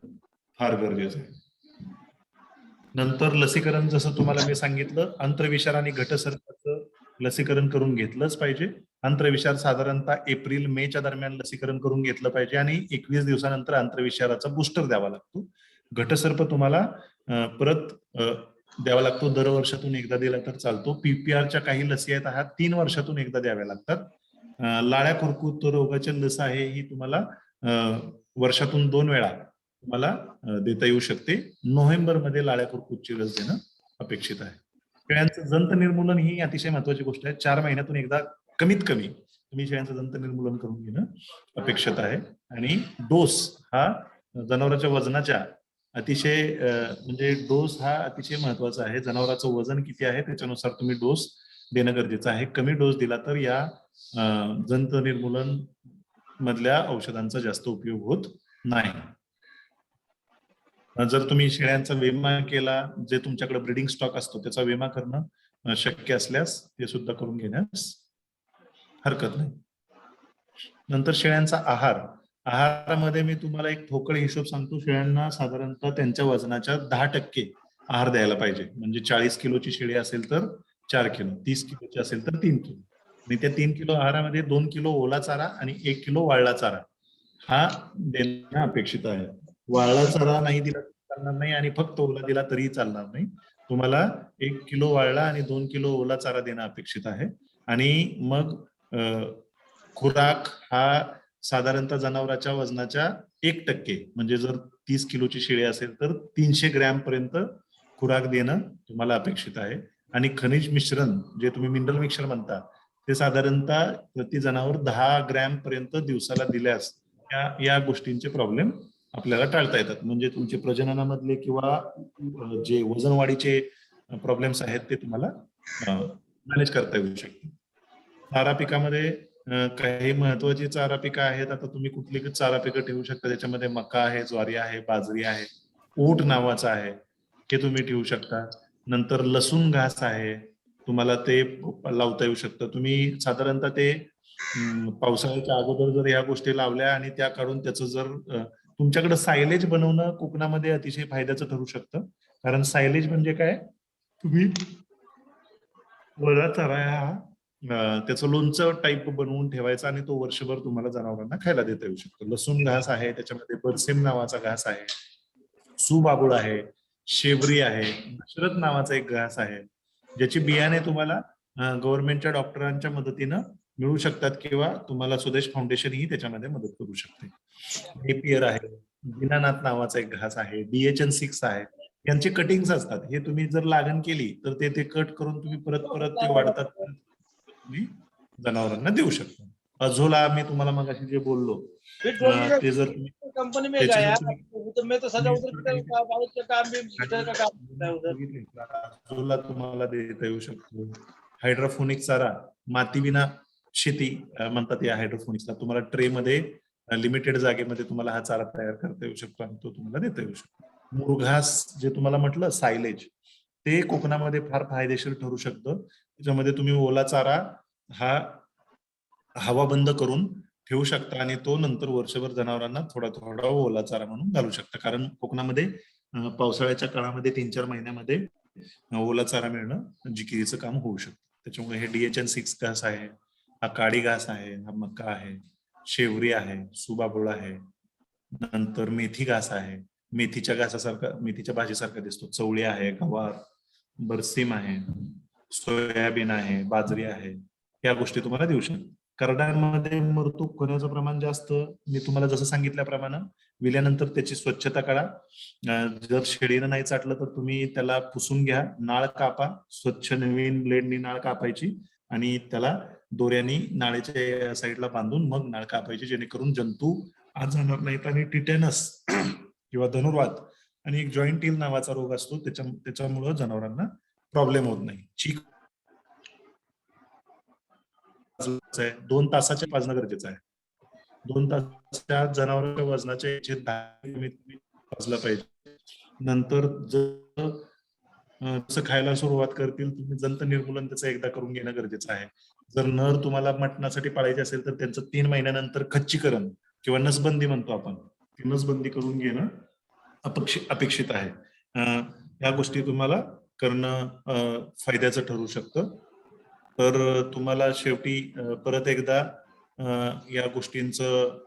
फार गरजेचं आहे. नंतर लसीकरण जसं तुम्हाला मी सांगितलं, आंत्रविषार आणि घटसर्पाचं लसीकरण करून घेतलंच पाहिजे. आंत्रविषार साधारणतः एप्रिल मेच्या दरम्यान लसीकरण करून घेतलं पाहिजे आणि 21 दिवसानंतर आंत्रविषाराचा बूस्टर द्यावा लागतो. घटसर्प तुम्हाला परत द्यावा लागतो. दर वर्षातून एकदा दिला तर चालतो. पीपीआरच्या काही लसी आहेत, ह्या 3 वर्षातून एकदा द्याव्या लागतात. लाळ्या खुरकूत रोगाच्या लस आहे ही तुम्हाला वर्षातून 2 वेळा तुम्हाला देता येऊ शकते. नोव्हेंबर मध्ये लाळ्या खुरकूतची लस देणं अपेक्षित आहे. शेळ्यांचं जंत निर्मूलन ही अतिशय महत्वाची गोष्ट आहे. 4 महिन्यातून एकदा कमीत कमी तुम्ही शेळ्यांचं जंत निर्मूलन करून घेणं अपेक्षित आहे. आणि डोस हा जनावरांच्या वजनाच्या अतिशय म्हणजे डोस हा अतिशय महत्वाचा आहे. जनावरांचं वजन किती आहे त्याच्यानुसार तुम्ही डोस देणं गरजेचं आहे. कमी डोस दिला तर या जंत निर्मूलन मधल्या औषधांचा जास्त उपयोग होत नाही. जर तुम्ही शेळ्यांचा विमा केला, जे तुमच्याकडे ब्रीडिंग स्टॉक असतो त्याचा विमा करणं शक्य असल्यास ते सुद्धा करून घेण्यास हरकत नाही. नंतर शेळ्यांचा आहारामध्ये मी तुम्हाला एक ठोकळ हिशोब सांगतो. शेळ्यांना साधारणतः त्यांच्या वजनाच्या 10% आहार द्यायला पाहिजे. म्हणजे 40 किलोची शेळी असेल तर 4 किलो, 30 किलोची असेल तर 3 किलो. आणि त्या 3 किलो आहारामध्ये 2 किलो ओला चारा आणि 1 किलो वाळला चारा हा देणं अपेक्षित आहे. वाळला चारा नाही दिला चालणार नाही आणि फक्त ओला दिला तरीही चालणार नाही. तुम्हाला 1 किलो वाळला आणि 2 किलो ओला चारा देणं अपेक्षित आहे. आणि मग खुराक हा साधारणतः जनावरांच्या वजनाच्या 1% म्हणजे जर 30 किलोची शेळी असेल तर 300 ग्रॅम पर्यंत खुराक देणं तुम्हाला अपेक्षित आहे. आणि खनिज मिश्रण जे तुम्ही मिनरल मिक्सर म्हणता ते साधारणतः प्रति जनावर 10 ग्रॅम पर्यंत दिवसाला दिल्यास या गोष्टींचे प्रॉब्लेम आपल्याला टाळता येतात. म्हणजे तुमचे प्रजननामधले किंवा जे वजन वाढीचे प्रॉब्लेम्स आहेत ते तुम्हाला मॅनेज करता येऊ शकते. चारा पिकामध्ये काही महत्वाची चारा पिकं आहेत. आता तुम्ही कुठली चारा पिकं ठेवू शकता. त्याच्यामध्ये मका आहे, ज्वारी आहे, बाजरी आहे, ऊट नावाचा आहे, हे तुम्ही ठेवू शकता. नंतर लसूण घास आहे, तुम्हाला ते लावता येऊ शकतं. तुम्ही साधारणतः ते पावसाळ्याच्या अगोदर जर ह्या गोष्टी लावल्या आणि त्या काढून त्याचं जर तुमच्याकडे सायलेज बनवणं कोकणामध्ये अतिशय फायद्याचं ठरू शकतं. कारण सायलेज म्हणजे काय, तुम्ही वळा चारा हा त्याचं लोणचं टाईप बनवून ठेवायचं आणि तो वर्षभर तुम्हाला जनावरांना खायला देता येऊ शकतो. लसूण घास आहे, त्याच्यामध्ये बरसेम नावाचा घास आहे, सुबाबूळ आहे, शेवरी आहे, दशरथ नावाचा एक घास आहे, ज्याची बियाणे तुम्हाला गव्हर्नमेंटच्या डॉक्टरांच्या मदतीनं मिळू शकतात किंवा तुम्हाला स्वदेश फाउंडेशन ही त्याच्यामध्ये मदत करू शकते. नेपियर आहे, दीनानाथ नावाचा एक घास आहे, DHN6 आहे. यांचे कटिंग्स असतात. हे तुम्ही जर लागण केली तर ते कट करून तुम्ही परत ते वाढतात, तुम्ही जनावरांना देऊ शकता. अझोला मी तुम्हाला मगाशी जे बोललो ते जर तुम्ही कंपनी में गया तो मैं तो सजा उधर का काम भी इधर का काम उधर अझोला तुम्हाला देता येऊ शकतो. हायड्रोफोनिक चारा, मातीविना शेती म्हणतात या हायड्रोफोनिक्सला. तुम्हाला ट्रे मध्ये लिमिटेड जागेमध्ये तुम्हाला हा चारा तयार करता येऊ शकतो आणि तो तुम्हाला देता येऊ शकतो. मुरघास जे तुम्हाला म्हटलं सायलेज, ते कोकणामध्ये फार फायदेशीर ठरू शकतं. त्याच्यामध्ये तुम्ही ओला चारा हा हवा बंद करून ठेवू शकता आणि तो नंतर वर्षभर जनावरांना थोडा थोडा ओला चारा म्हणून घालू शकता. कारण कोकणामध्ये पावसाळ्याच्या काळामध्ये 3-4 महिन्यामध्ये ओला चारा मिळणं जिकिरीचं काम होऊ शकतं. त्याच्यामुळे हे DHN6 घास आहे, हा काडी घास आहे, हा मका आहे, शेवरी आहे, सुबाबूळ आहे, नंतर मेथी घास आहे, मेथीच्या घासासारखा मेथीच्या भाजीसारखा दिसतो, चवळी आहे, गवार, बरसीम आहे, सोयाबीन आहे, बाजरी आहे, या गोष्टी तुम्हाला देऊ शकतो. करड्यांमध्ये मरतूक होण्याचं प्रमाण जास्त. मी तुम्हाला जसं सांगितल्याप्रमाणे विल्यानंतर त्याची स्वच्छता करा. जर शेळीनं नाही चाटलं तर तुम्ही त्याला पुसून घ्या, नाळ कापा, स्वच्छ नवीन ब्लेडनी नाळ कापायची आणि त्याला दोऱ्यानी नाळेच्या साईडला बांधून मग नाळ कापायची, जेणेकरून जंतू आत जाणार नाहीत. आणि टिटेनस किंवा धनुर्वात आणि एक जॉईंट टील नावाचा रोग असतो, त्याच्यामुळे जनावरांना प्रॉब्लेम होत नाही. चीक 2 तासाचे पाजणं गरजेचं आहे. 2 तासाच्या जनावरांच्या वजनाच्या पाजलं पाहिजे. नंतर जसं खायला सुरुवात करतील तुम्ही जंत निर्मूलन त्याचं एकदा करून घेणं गरजेचं आहे. जर नर तुम्हाला मटणासाठी पाळायचे असेल तर त्यांचं 3 महिन्यानंतर खच्चीकरण किंवा नसबंदी म्हणतो आपण, ती नसबंदी करून घेणं अपेक्षित आहे. या गोष्टी तुम्हाला करणं फायद्याचं ठरू शकतं. तर तुम्हाला शेवटी परत एकदा या गोष्टींचं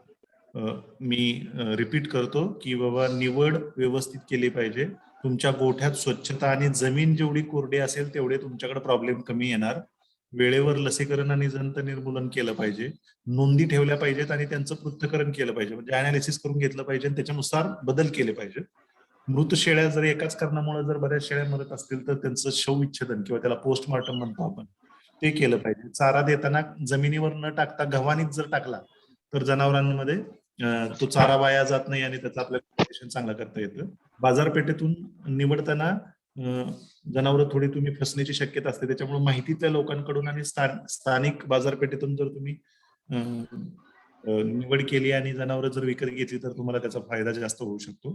मी रिपीट करतो की बाबा निवड व्यवस्थित केली पाहिजे. तुमच्या गोठ्यात स्वच्छता आणि जमीन जेवढी कोरडी असेल तेवढे तुमच्याकडे प्रॉब्लेम कमी येणार. वेळेवर लसीकरण आणि जंत निर्मूलन केलं पाहिजे, नोंदी ठेवल्या पाहिजेत आणि त्यांचं पृथक्करण केलं पाहिजे, म्हणजे अनालिसिस करून घेतलं पाहिजे आणि त्याच्यानुसार बदल केले पाहिजे. मृत शेळ्या जर एकाच कारणामुळे जर बऱ्याच शेळ्या मरत असतील तर त्यांचं शवविच्छेदन किंवा त्याला पोस्टमॉर्टम म्हणतो आपण, ते केलं पाहिजे. चारा देताना जमिनीवर न टाकता गव्हाणीत जर टाकला तर जनावरांमध्ये तो चारा वाया जात नाही आणि त्याचा आपल्याला चांगला करता येतं. बाजारपेठेतून निवडताना जनावरं थोडी तुम्ही फसण्याची शक्यता असते, त्याच्यामुळे माहितीतल्या लोकांकडून आणि स्थानिक बाजारपेठेतून जर तुम्ही निवड केली आणि जनावरं जर विकत घेतली तर तुम्हाला त्याचा फायदा जास्त होऊ शकतो.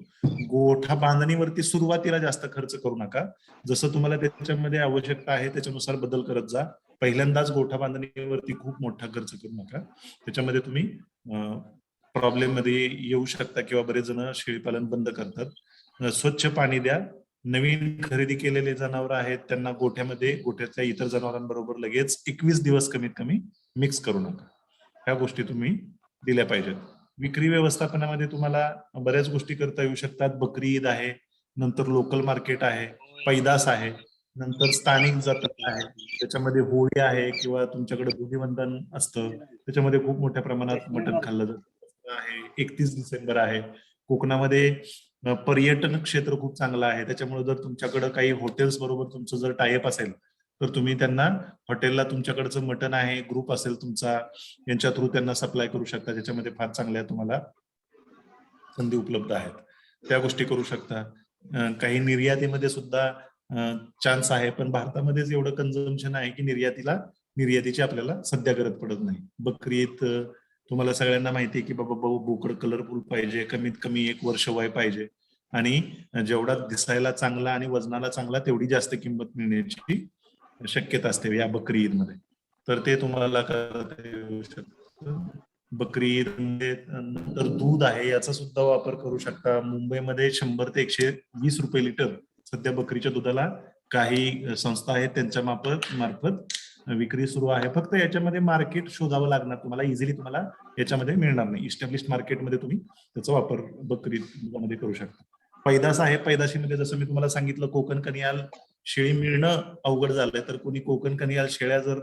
गोठा बांधणीवरती सुरुवातीला जास्त खर्च करू नका. जसं तुम्हाला त्याच्यामध्ये आवश्यकता आहे त्याच्यानुसार बदल करत जा. पहिल्यांदाच गोठा बांधणीवरती खूप मोठा खर्च करू नका. त्याच्यामध्ये तुम्ही प्रॉब्लेम मध्ये येऊ शकता किंवा बरेच जण शेळीपालन बंद करतात. स्वच्छ पाणी द्या. नवीन खरेदी केलेले जनावर आहेत त्यांना गोठ्यातल्या इतर जनावरांबरोबर लगेच 21 दिवस कमीत कमी मिक्स करू नका. ह्या गोष्टी तुम्ही दिल्या पाहिजेत. विक्री व्यवस्थापनामध्ये तुम्हाला बऱ्याच गोष्टी करता येऊ शकतात. बकरी ईद आहे, नंतर लोकल मार्केट आहे, पैदास आहे, नंतर स्थानिक जत्रा आहे, त्याच्यामध्ये होळी आहे किंवा तुमच्याकडे धुलीवंदन असतं, त्याच्यामध्ये खूप मोठ्या प्रमाणात मटण खाल्लं जातं आहे. 31 डिसेंबर आहे. कोकणामध्ये पर्यटन क्षेत्र खूप चांगलं आहे, त्याच्यामुळे जर तुमच्याकडे काही हॉटेल्स बरोबर तुमचं जर टायअप असेल तर तुम्ही त्यांना हॉटेलला तुमच्याकडचं मटण आहे, ग्रुप असेल तुमचा, यांच्या थ्रू त्यांना सप्लाय करू शकता, ज्याच्यामध्ये फार चांगल्या तुम्हाला संधी उपलब्ध आहेत. त्या गोष्टी करू शकता. काही निर्यातीमध्ये सुद्धा चान्स आहे, पण भारतामध्येच एवढं कन्झम्पशन आहे की निर्यातीची आपल्याला सध्या गरज पडत नाही. बकरीत तुम्हाला सगळ्यांना माहिती आहे की बाबा बोकड कलरफुल पाहिजे, कमीत कमी 1 वर्ष वय पाहिजे आणि जेवढा दिसायला चांगला आणि वजनाला चांगला तेवढी जास्त किंमत मिळण्याची शक्यता असते या बकरी ईद मध्ये. तर ते तुम्हाला करता येऊ शकतं. बकरी ईद नंतर दूध आहे याचा सुद्धा वापर करू शकता. मुंबईमध्ये 100 ते 120 रुपये लिटर सध्या बकरीच्या दुधाला काही संस्था आहेत त्यांच्या मार्फत विक्री सुरू आहे. फक्त याच्यामध्ये मार्केट शोधावं लागणार तुम्हाला, इझिली तुम्हाला याच्यामध्ये मिळणार नाही. इस्टॅब्लिश मार्केटमध्ये तुम्ही त्याचा वापर बकरी दुधामध्ये करू शकता. पैदास आहे, पैदाशीमध्ये जसं मी तुम्हाला सांगितलं कोकण कनियाल शेळी मिळणं अवघड झालंय, तर कोणी कोकण कनियाल शेळ्या जर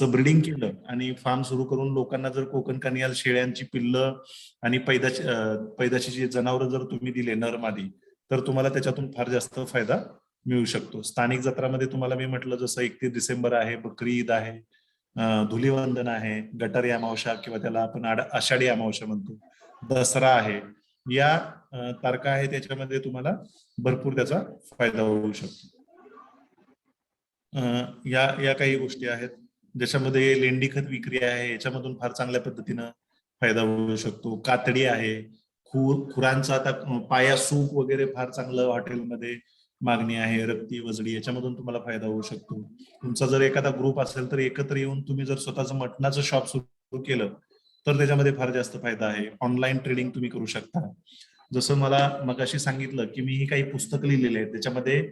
ब्रीडिंग केलं आणि फार्म सुरू करून लोकांना जर कोकण कनियाल शेळ्यांची पिल्लं आणि पैदाशीची जनावरं जर तुम्ही दिले नर मादी, तर तुम्हाला त्याच्यातून फार जास्त फायदा मिळू शकतो. स्थानिक जत्रामध्ये तुम्हाला मी म्हटलं जसं 31 डिसेंबर आहे, बकरी ईद आहे, धुलीवंदन आहे, गटारी अमावस्या किंवा त्याला आपण आषाढी अमावस्या म्हणतो, दसरा आहे, या तारखा आहेत, त्याच्यामध्ये तुम्हाला भरपूर त्याचा फायदा होऊ शकतो. या काही गोष्टी आहेत ज्याच्यामध्ये लेंडी खत विक्री आहे, याच्यामधून फार चांगल्या पद्धतीनं फायदा होऊ शकतो. कातडी आहे, खुरांचा आता पाया सूप वगैरे फार चांगलं हॉटेलमध्ये मागणी आहे. रक्ती वजडी याच्यामधून तुम्हाला फायदा होऊ शकतो. तुमचा जर एखादा ग्रुप असेल तर एकत्र येऊन तुम्ही जर स्वतःचं मटणाचं शॉप सुरू केलं तर त्याच्यामध्ये फार जास्त फायदा आहे. ऑनलाईन ट्रेडिंग तुम्ही करू शकता. जसं मला मगाशी सांगितलं की मी काही पुस्तक लिहिलेले आहेत, त्याच्यामध्ये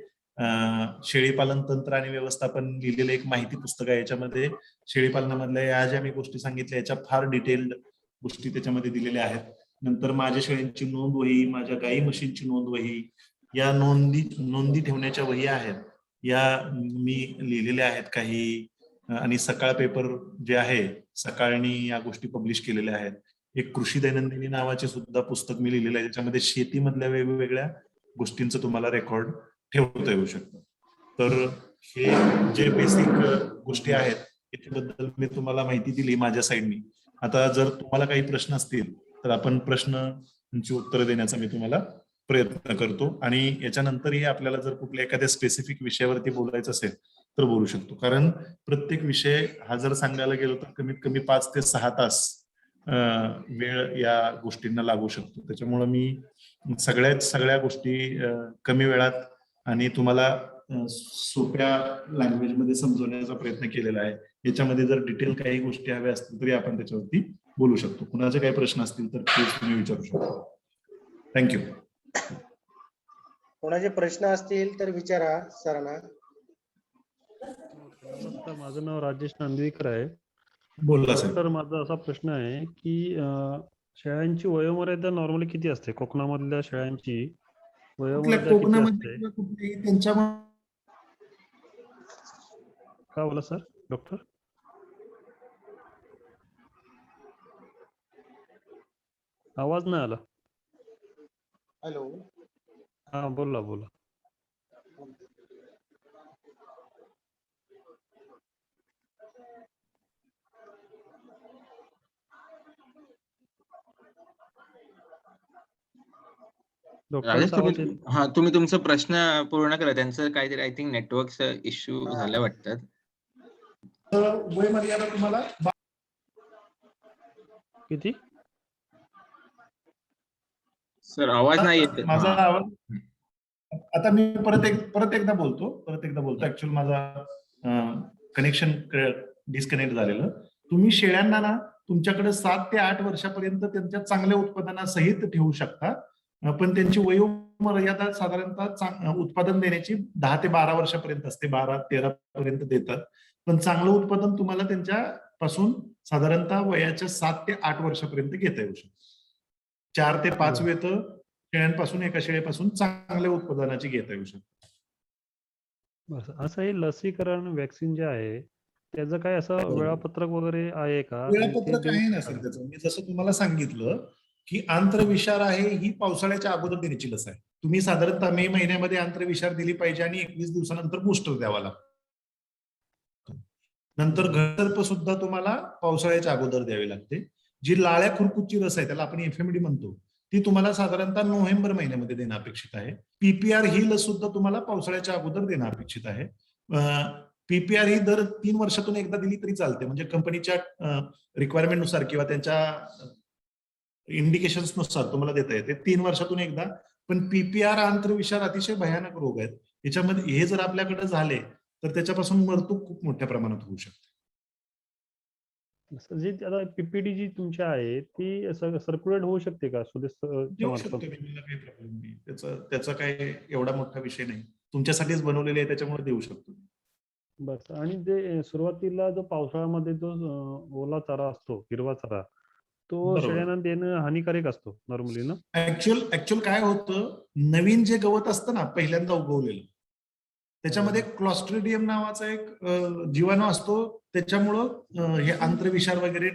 शेळीपालन तंत्र आणि व्यवस्थापन लिहिलेलं एक माहिती पुस्तक आहे. याच्यामध्ये शेळीपालनामधल्या या ज्या मी गोष्टी सांगितल्या याच्या फार डिटेल्ड गोष्टी त्याच्यामध्ये दिलेल्या आहेत. नंतर माझ्या शेळ्यांची नोंद वही, माझ्या गाई म्हशींची नोंद वही, या नोंदी ठेवण्याच्या वही आहेत, या मी लिहिलेल्या आहेत काही. आणि सकाळ पेपर जे आहे सकाळनी या गोष्टी पब्लिश केलेल्या आहेत. एक कृषी दैनंदिनी नावाचे सुद्धा पुस्तक मी लिहिलेलं आहे, त्याच्यामध्ये शेतीमधल्या वेगवेगळ्या गोष्टींचं तुम्हाला रेकॉर्ड ठेवता येऊ शकतं. तर हे जे बेसिक गोष्टी आहेत याच्याबद्दल मी तुम्हाला माहिती दिली माझ्या साईडनी. आता जर तुम्हाला काही प्रश्न असतील तर आपण प्रश्नांची उत्तर देण्याचा मी तुम्हाला प्रयत्न करतो, आणि याच्यानंतरही आपल्याला जर कुठल्या एखाद्या स्पेसिफिक विषयावरती बोलायचं असेल तर बोलू शकतो. कारण प्रत्येक विषय हा जर सांगायला गेलो तर कमीत कमी 5 ते 6 तास वेळ या गोष्टींना लागू शकतो. त्याच्यामुळे मी सगळ्या गोष्टी कमी वेळात आणि तुम्हाला सोप्या लँग्वेज मध्ये समजवण्याचा प्रयत्न केलेला आहे. याच्यामध्ये जर डिटेल काही गोष्टी हव्या असतील तरी आपण त्याच्यावरती बोलू शकतो. कुणाचे काही प्रश्न असतील तर प्लीज तुम्ही विचारू शकता. थँक्यू. कोणाचे प्रश्न असतील तर विचारा सरांना. नमस्कार, माझं नाव राजेश नांदवीकर आहे. बोला साहेब. तर माझा असा प्रश्न आहे की शेळ्यांची वयोमर्यादा नॉर्मली किती असते? कोकणामधल्या शेळ्यांची वयोमर्यादा किती कोकणामध्ये असते? किंवा कुठेही त्यांच्या काय बोला सर? डॉक्टर आवाज नाही आला. हॅलो. हा बोला बोला. राजेश डॉक्टरांचा आवाज तुम्ही येत हा तुम्ही तुमचा प्रश्न पूर्ण करा. त्यांचं काहीतरी आय थिंक नेटवर्कचा इश्यू झाल्या वाटतात. वय मर्यादा तुम्हाला किती? सर आवाज नाही येत. माझा हा. आवाज आता मी परत एकदा बोलतो ऍक्च्युअली माझा कनेक्शन डिस्कनेक्ट झालेलं. तुम्ही शेळ्यांना ना तुमच्याकडे 7 ते 8 वर्षापर्यंत त्यांच्या चांगल्या उत्पादनासहित ठेवू शकता. पण त्यांची वयोमर्यादा साधारणतः उत्पादन देण्याची 10 ते 12 वर्षापर्यंत असते. 12-13 पर्यंत देतात. पण चांगलं उत्पादन तुम्हाला त्यांच्यापासून साधारणतः वयाच्या 7 ते 8 वर्षापर्यंत घेता येऊ शकतं. 4 ते 5 वेत शेळ्यांपासून एका शेळीपासून चांगल्या उत्पादनाची घेता येऊ शकते. बस असं हे लसीकरण वॅक्सिन जे आहे त्याचं काय असं वेळापत्रक वगैरे आहे का? आणि ते वेळापत्रक देऊ आहे ना शकता सर का? त्याचं. मी जसं तुम्हाला सांगितलं की आंत्रविषार आहे ही पावसाळ्याच्या अगोदर देण्याची लस आहे. तुम्ही साधारणतः मे महिन्यामध्ये आंत्रविषार दिली पाहिजे आणि 21 दिवसानंतर बूस्टर द्यावा लागतो. नंतर घरसर्प सुद्धा तुम्हाला पावसाळ्याच्या अगोदर द्यावी लागते. जी लाळ्या खुरकुची लस आहे त्याला आपण एफएमडी म्हणतो ती तुम्हाला साधारणतः नोव्हेंबर महिन्यामध्ये देणं अपेक्षित आहे. पीपीआर ही लस सुद्धा तुम्हाला पावसाळ्याच्या अगोदर देणं अपेक्षित आहे. पीपीआर ही दर 3 वर्षातून एकदा दिली तरी चालते. म्हणजे कंपनीच्या रिक्वायरमेंट नुसार किंवा त्यांच्या इंडिकेशन्स नुसार तुम्हाला देता येते 3 वर्षातून एकदा. पण पीपीआर आंत्रविषार अतिशय भयानक रोग आहेत. याच्यामध्ये हे जर आपल्याकडे झाले तर त्याच्यापासून मृत्यू खूप मोठ्या प्रमाणात होऊ शकते. असं जे आता पीपीडी जी तुमची आहे ती सर्क्युलेट होऊ शकते का देऊ शकतो मी, मला काही प्रॉब्लेम नाही. त्याचा काही एवढा मोठा विषय नाही. तुमच्यासाठीच बनवलेले आहे त्याच्यामुळे देऊ शकतो. बस. आणि जे सुरुवातीला जो पावसाळ्यामध्ये जो ओला चारा असतो, हिरवा चारा, तो बरोबर. शेळ्यांना देणं हानिकारक असतो नॉर्मली ना? ऍक्च्युअल काय होतं, नवीन जे गवत असतं ना पहिल्यांदा उगवलेलं त्याच्यामध्ये क्लॉस्ट्रिडियम नावाचा एक जीवाणू असतो. त्याच्यामुळं हे आंत्रविषार वगैरे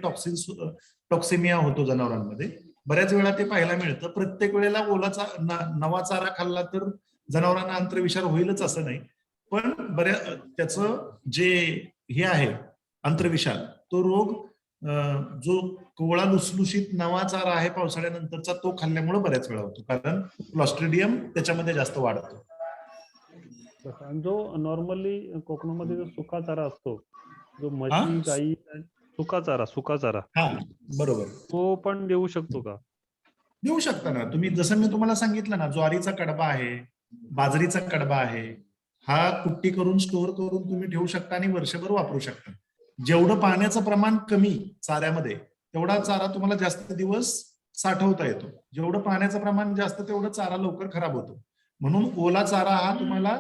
टॉक्सिमिया होतो जनावरांमध्ये. बऱ्याच वेळा ते पाहायला मिळतं. प्रत्येक वेळेला नवा चारा खाल्ला तर जनावरांना आंत्रविषार होईलच असं नाही. पण त्याचं जे हे आहे आंत्रविषार तो रोग जो कोवळा लुसलुशीत नवा चारा आहे पावसाळ्यानंतरचा तो खाल्ल्यामुळे बऱ्याच वेळा होतो. कारण क्लॉस्ट्रिडियम त्याच्यामध्ये जास्त वाढतो. बस. आणि जो नॉर्मली कोकणामध्ये जो सुका चारा असतो, जो म्हशी गाई सुका चारा हा बरोबर तो पण देऊ शकतो का? देऊ शकता ना तुम्ही. जसं मी तुम्हाला सांगितलं ना, ज्वारीचा कडबा आहे, बाजरीचा कडबा आहे, हा कुट्टी करून स्टोअर करून तुम्ही ठेवू शकता आणि वर्षभर वापरू शकता. जेवढं पाण्याचं प्रमाण कमी चाऱ्यामध्ये तेवढा चारा तुम्हाला जास्त दिवस साठवता येतो. जेवढं पाण्याचं प्रमाण जास्त तेवढं चारा लवकर खराब होतो. म्हणून ओला चारा हा तुम्हाला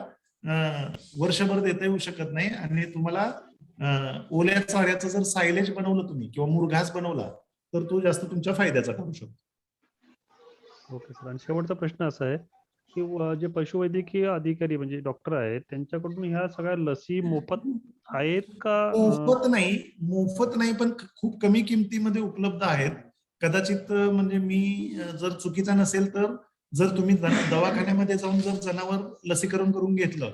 वर्षभर देता येऊ शकत नाही. आणि तुम्हाला ओल्या चाऱ्याचं जर सायलेज बनवलं तुम्ही किंवा मुरघास बनवला तर तो जास्त तुमच्या फायद्याचा ठरू शकतो. Okay sir. आणि शेवटचा प्रश्न असा आहे की जे पशुवैद्यकीय अधिकारी म्हणजे डॉक्टर आहेत त्यांच्याकडून ह्या सगळ्या लसी मोफत आहेत का? मोफत नाही पण खूप कमी किमतीमध्ये उपलब्ध आहेत. कदाचित म्हणजे मी जर चुकीचा नसेल तर जर तुम्ही दवाखान्यामध्ये जाऊन जर जनावर लसीकरण करून घेतलं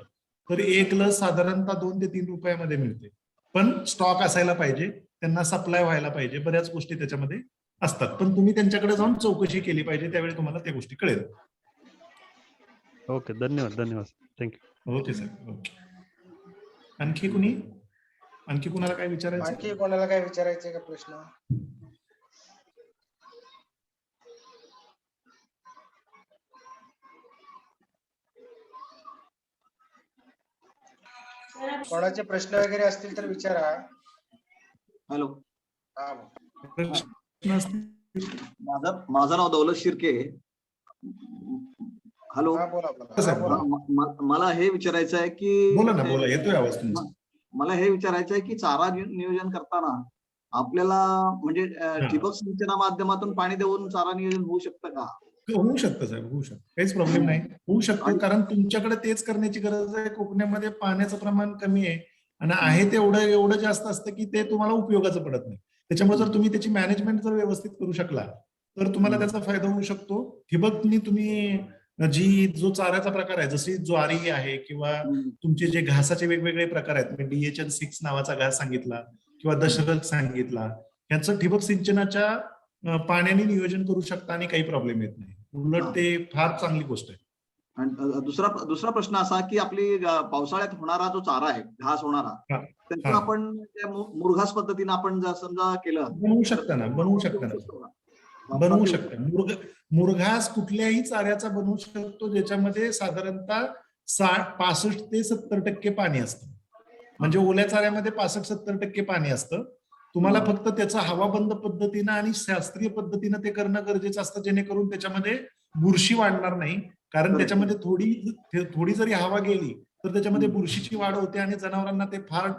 तर एक लस साधारणतः 2 ते 3 रुपयामध्ये मिळते. पण स्टॉक असायला पाहिजे, त्यांना सप्लाय व्हायला पाहिजे, बऱ्याच गोष्टी त्याच्यामध्ये असतात. पण तुम्ही त्यांच्याकडे जाऊन चौकशी केली पाहिजे, त्यावेळी तुम्हाला त्या गोष्टी कळेल. ओके. धन्यवाद. थँक्यू. Okay sir. ओके. आणखी कुणाला काय विचारायचं? आणखी कोणाला काय विचारायचंय का प्रश्न? कोणाचे प्रश्न वगैरे असतील तर विचारा. हॅलो, हा. माझं नाव दौलत शिर्के. हॅलो. हा बोला. मला हे विचारायचं आहे की बोला येतोय आवाज तुमचा. मला हे विचारायचं आहे की चारा नियोजन करताना आपल्याला म्हणजे ठिबक सिंचना माध्यमातून पाणी देऊन चारा नियोजन होऊ शकतं का? होऊ शकतं साहेब, होऊ शकतं. काहीच प्रॉब्लेम नाही. होऊ शकतं कारण तुमच्याकडे तेच करण्याची गरज आहे. कोकणामध्ये पाण्याचं प्रमाण कमी आहे आणि आहे ते एवढं जास्त असतं की ते तुम्हाला उपयोगाचं पडत नाही. त्याच्यामुळे जर तुम्ही त्याची मॅनेजमेंट जर व्यवस्थित करू शकला तर तुम्हाला त्याचा फायदा होऊ शकतो. ठिबकनी तुम्ही जी जो चाऱ्याचा प्रकार आहे, जशी ज्वारी आहे किंवा तुमचे जे घासाचे वेगवेगळे प्रकार आहेत, मी DHL6 नावाचा घास सांगितला किंवा दशरथ सांगितला, यांचं ठिबक सिंचनाच्या पाण्याने नियोजन करू शकता आणि काही प्रॉब्लेम येत नाही. उलट ते फार चांगली गोष्ट आहे. आणि दुसरा प्रश्न असा की आपली पावसाळ्यात होणारा जो चारा आहे, घास होणारा, हा. त्याचं हा. आपण त्या मुरघास पद्धतीने आपण जर समजा केलं बनवू शकता ना, बनवू शकता ना, बनवू शकता. मुरघास कुठल्याही चाऱ्याचा बनवू शकतो ज्याच्यामध्ये साधारणतः 65 ते 70% पाणी असतं. म्हणजे ओल्या चाऱ्यामध्ये 65-70% पाणी असतं. तुम्हाला फक्त त्याचं हवाबंद पद्धतीनं आणि शास्त्रीय पद्धतीनं ते करणं गरजेचं असतं, जेणेकरून त्याच्यामध्ये बुरशी वाढणार नाही. कारण त्याच्यामध्ये थोडी जरी हवा गेली तर त्याच्यामध्ये बुरशीची वाढ होते आणि जनावरांना ते फार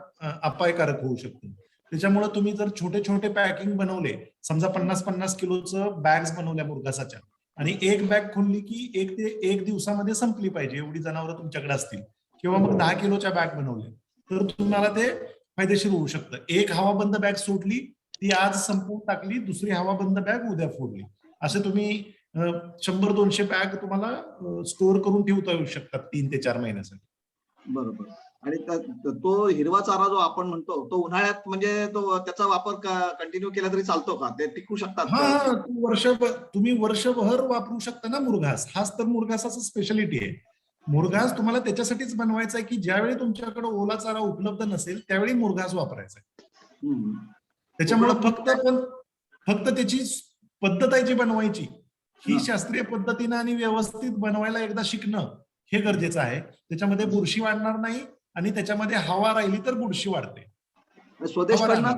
अपायकारक होऊ शकतं. त्याच्यामुळे तुम्ही जर छोटे छोटे पॅकिंग बनवले, समजा 50-50 किलोचं बॅग्स बनवल्या मुरघासाच्या, आणि एक बॅग खोलली की 1 दिवसामध्ये संपली पाहिजे एवढी जनावरं तुमच्याकडे असतील, किंवा मग 10 किलोच्या बॅग बनवल्या, तर तुम्हाला ते फायदेशीर होऊ शकतं. एक हवाबंद बॅग सोडली, ती आज संपवून टाकली, दुसरी हवाबंद बॅग उद्या फोडली, असे तुम्ही 100-200 बॅग तुम्हाला स्टोअर करून ठेवता येऊ शकतात 3 ते 4 महिन्यासाठी. बरोबर. आणि तो हिरवा चारा जो आपण म्हणतो, तो उन्हाळ्यात म्हणजे तो त्याचा वापर कंटिन्यू केला तरी चालतो का? ते टिकू शकतात? हा, तुम्ही वर्षभर वापरू शकता ना मुरघास. हाच तर मुरघासाचा स्पेशालिटी आहे. मुरघास तुम्हाला त्याच्यासाठीच बनवायचा आहे की ज्यावेळी तुमच्याकडे ओला चारा उपलब्ध नसेल त्यावेळी मुरघास वापरायचा आहे. त्याच्यामुळे फक्त त्याची पद्धत आहे जी बनवायची, ही शास्त्रीय पद्धतीनं आणि व्यवस्थित बनवायला एकदा शिकणं हे गरजेचं आहे. त्याच्यामध्ये बुरशी वाढणार नाही आणि त्याच्यामध्ये हवा राहिली तर बुरशी वाढते. स्वदेशकडनं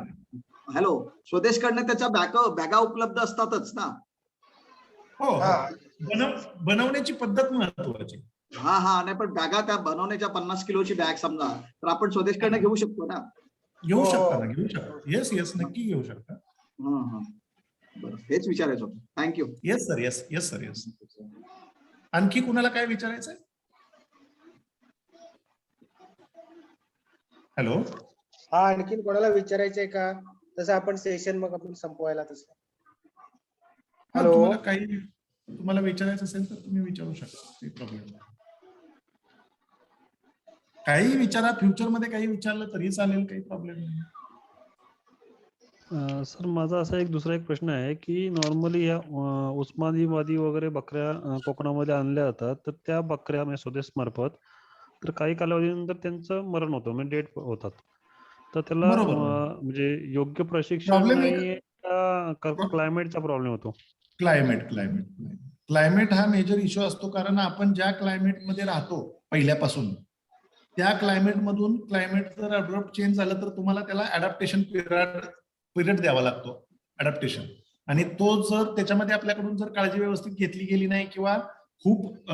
त्याच्या बॅगा उपलब्ध असतातच ना? हो, बनवण्याची पद्धत महत्वाची. हा, नाही पण बॅगा त्या बनवण्याच्या 50 किलोची बॅग समजा, तर आपण स्वदेशकडनं घेऊ शकतो ना? घेऊ शकता. येस, नक्की घेऊ शकता. हेच विचारायचं होतं. थँक्यू. Yes sir. आणखी कुणाला काय विचारायचंय? हॅलो. हा, आणखीन कोणाला विचारायचंय का? तसं आपण सेशन मग आपण संपवायला तसं. हॅलो. तुम्हाला विचारायचं असेल तर तुम्ही विचारू शकता, काही प्रॉब्लेम नाही. काही विचारा, फ्युचरमध्ये काही विचारलं तरी चालेल, काही प्रॉब्लेम नाही. सर माझा असा दुसरा एक प्रश्न आहे की नॉर्मली या उस्मानाबादी वगैरे बकऱ्या कोकणामध्ये आणल्या जातात, तर त्या बकऱ्या म्हणजे स्वदेश मार्फत तर काही कालावधीनंतर त्यांचं मरण होतं, म्हणजे डेथ होतात. तर त्याला म्हणजे योग्य प्रशिक्षण नाही का क्लायमेटचा प्रॉब्लेम होतो? क्लायमेट हा मेजर इश्यू असतो, कारण आपण ज्या क्लायमेटमध्ये राहतो पहिल्यापासून, त्या क्लायमेट जर अब्रप्ट चेंज झालं तर तुम्हाला त्याला अडॅप्टेशन पिरियड द्यावा लागतो, अडॅप्टेशन. आणि तो जर त्याच्यामध्ये आपल्याकडून जर काळजी व्यवस्थित घेतली गेली नाही किंवा खूप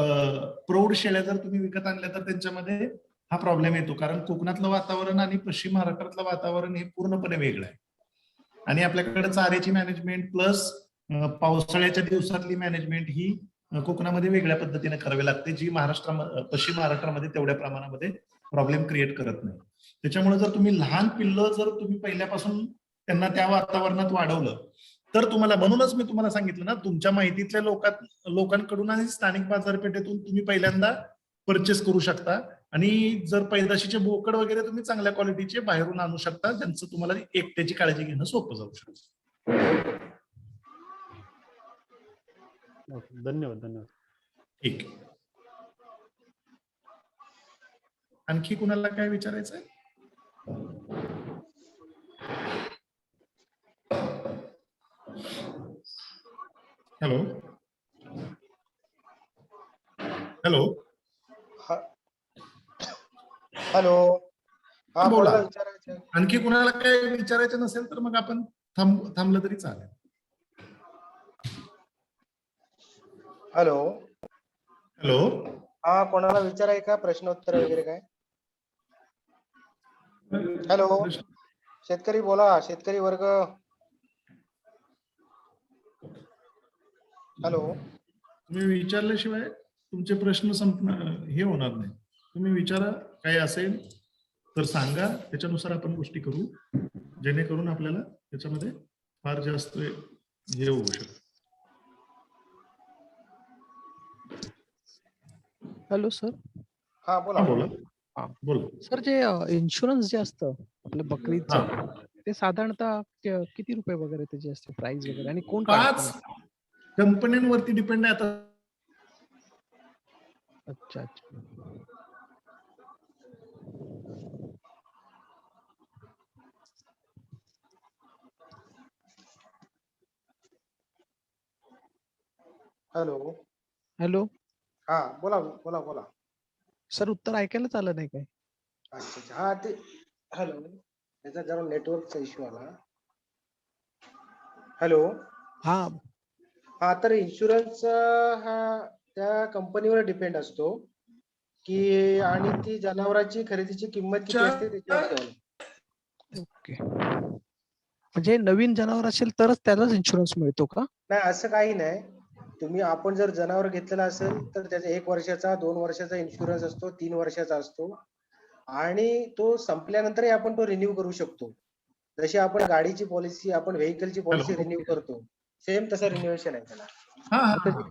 प्रौढ शेळ्या जर तुम्ही विकत आणल्या तर त्यांच्यामध्ये हा प्रॉब्लेम येतो. कारण कोकणातलं वातावरण आणि पश्चिम महाराष्ट्रातलं वातावरण हे पूर्णपणे वेगळं आहे. आणि आपल्याकडे चाऱ्याची मॅनेजमेंट प्लस पावसाळ्याच्या दिवसातली मॅनेजमेंट ही कोकणामध्ये वेगळ्या पद्धतीने करावी लागते, जी पश्चिम महाराष्ट्रामध्ये तेवढ्या प्रमाणामध्ये प्रॉब्लेम क्रिएट करत नाही. त्याच्यामुळे जर तुम्ही लहान पिल्लं जर तुम्ही पहिल्यापासून त्यांना त्या वातावरणात वाढवलं तर तुम्हाला, म्हणूनच मी तुम्हाला सांगितलं ना, तुमच्या माहितीतल्या लोकांकडून आणि स्थानिक बाजारपेठेतून तुम्ही पहिल्यांदा परचेस करू शकता. आणि जर पैदाशीचे बोकड वगैरे तुम्ही चांगल्या क्वालिटीचे बाहेरून आणू शकता, ज्यांचं तुम्हाला एकट्याची काळजी घेणं सोपं जाऊ शकतं. धन्यवाद. ठीक. आणखी कुणाला काय विचारायचंय? हॅलो. हा, बोला. आणखी कुणाला काय विचारायचं नसेल तर मग आपण थांबलं तरी चालेल. हॅलो. हा, कोणाला विचाराय का प्रश्नोत्तर वगैरे काय? हॅलो. शेतकरी बोला, शेतकरी वर्ग. हॅलो. तुम्ही विचारल्याशिवाय तुमचे प्रश्न हे होणार नाही. तुम्ही विचारा, काही असेल तर सांगा, त्याच्यानुसार आपण गोष्टी करू, जेणेकरून आपल्याला त्याच्यामध्ये फार जास्त हे होऊ शकतं. Hello sir. हा बोला. हा बोला. हा. बोला. सर जे इन्शुरन्स जे असतं आपलं बकरीचं ते साधारणतः किती रुपये वगैरे त्याची असते प्राइस वगैरे आणि कोण काढतं? 5 कंपन्यांवरती डिपेंड आहे आता. अच्छा अच्छा. हॅलो. हॅलो हा बोला बोला बोला. सर उत्तर ऐकायलाच आलं नाही काय? अच्छा अच्छा. हा ते हॅलो, त्याचा जरा नेटवर्कचा इश्यू आला. हॅलो. हा हा तर इन्शुरन्स हा त्या कंपनीवर डिपेंड असतो की आणि ती जनावरांची खरेदीची किंमत किती असते त्याच्यावरती अवलंबून. ओके. म्हणजे नवीन जनावर असेल तरच त्यालाच इन्शुरन्स मिळतो का? नाही असं काही नाही. आपण जर जनावर घेतलेलं असेल तर त्याचा 1 वर्षाचा 2 वर्षाचा इन्शुरन्स असतो, 3 वर्षाचा असतो आणि तो संपल्यानंतरही आपण तो रिन्यू करू शकतो. जशी आपण गाडीची पॉलिसी, आपण व्हेकलची पॉलिसी Hello. रिन्यू करतो, सेम तसं रिन्युएशन आहे त्याला. हा हा आता हा.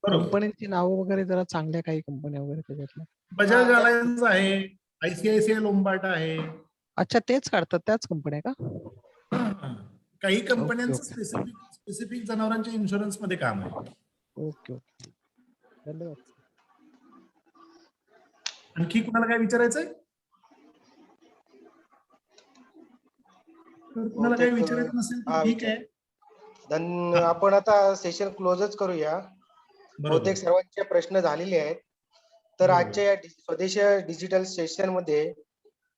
बरोबर. कंपनीची नावं वगैरे जरा चांगल्या काही कंपन्या वगैरे त्याच्यातल्या. बजाज अलायन्स आहे, आयसीआयसीआय लोंबार्ड आहे. अच्छा तेच काढतात त्याच कंपन्या का? हा. काही कंपन्यांचं ओके. स्पेसिफिक जनावरांच्या इन्शुरन्स मध्ये काम आहे. Okay okay. धन्यवाद. आणखी कुणाला काय विचारायचंय? तर कुणाला काय बहुतेक विचारायचं नसेल तर हा ठीक आहे. आपण आता सेशन क्लोजच करूया. बरोबर. बहुतेक सर्वांचे प्रश्न झालेले आहेत. तर बरोबर. आजच्या या स्वदेशी डिजिटल सेशन मध्ये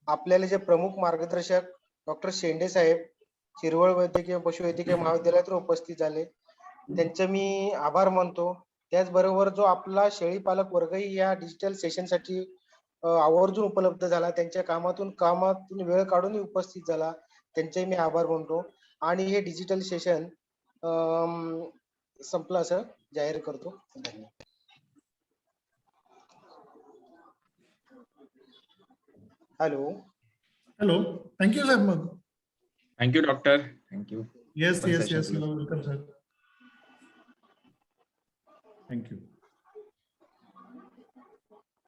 आपल्याला जे प्रमुख मार्गदर्शक डॉक्टर शेंडे साहेब शिरवळ वैद्यकीय पशुवैद्यकीय महाविद्यालयात उपस्थित झाले, त्यांचे मी आभार मानतो. त्याचबरोबर जो आपला शेळीपालक वर्गही या डिजिटल सेशनसाठी आवर्जून उपलब्ध झाला, त्यांच्या कामातून वेळ काढून उपस्थित झाला, त्यांचे मी आभार मानतो. आणि हे डिजिटल सेशन संपलं असं जाहीर करतो. धन्यवाद. हॅलो. हॅलो. Thank you sir. मग थँक्यू डॉक्टर. थँक्यू. येस पण yes session yes close. Welcome sir. Thank you.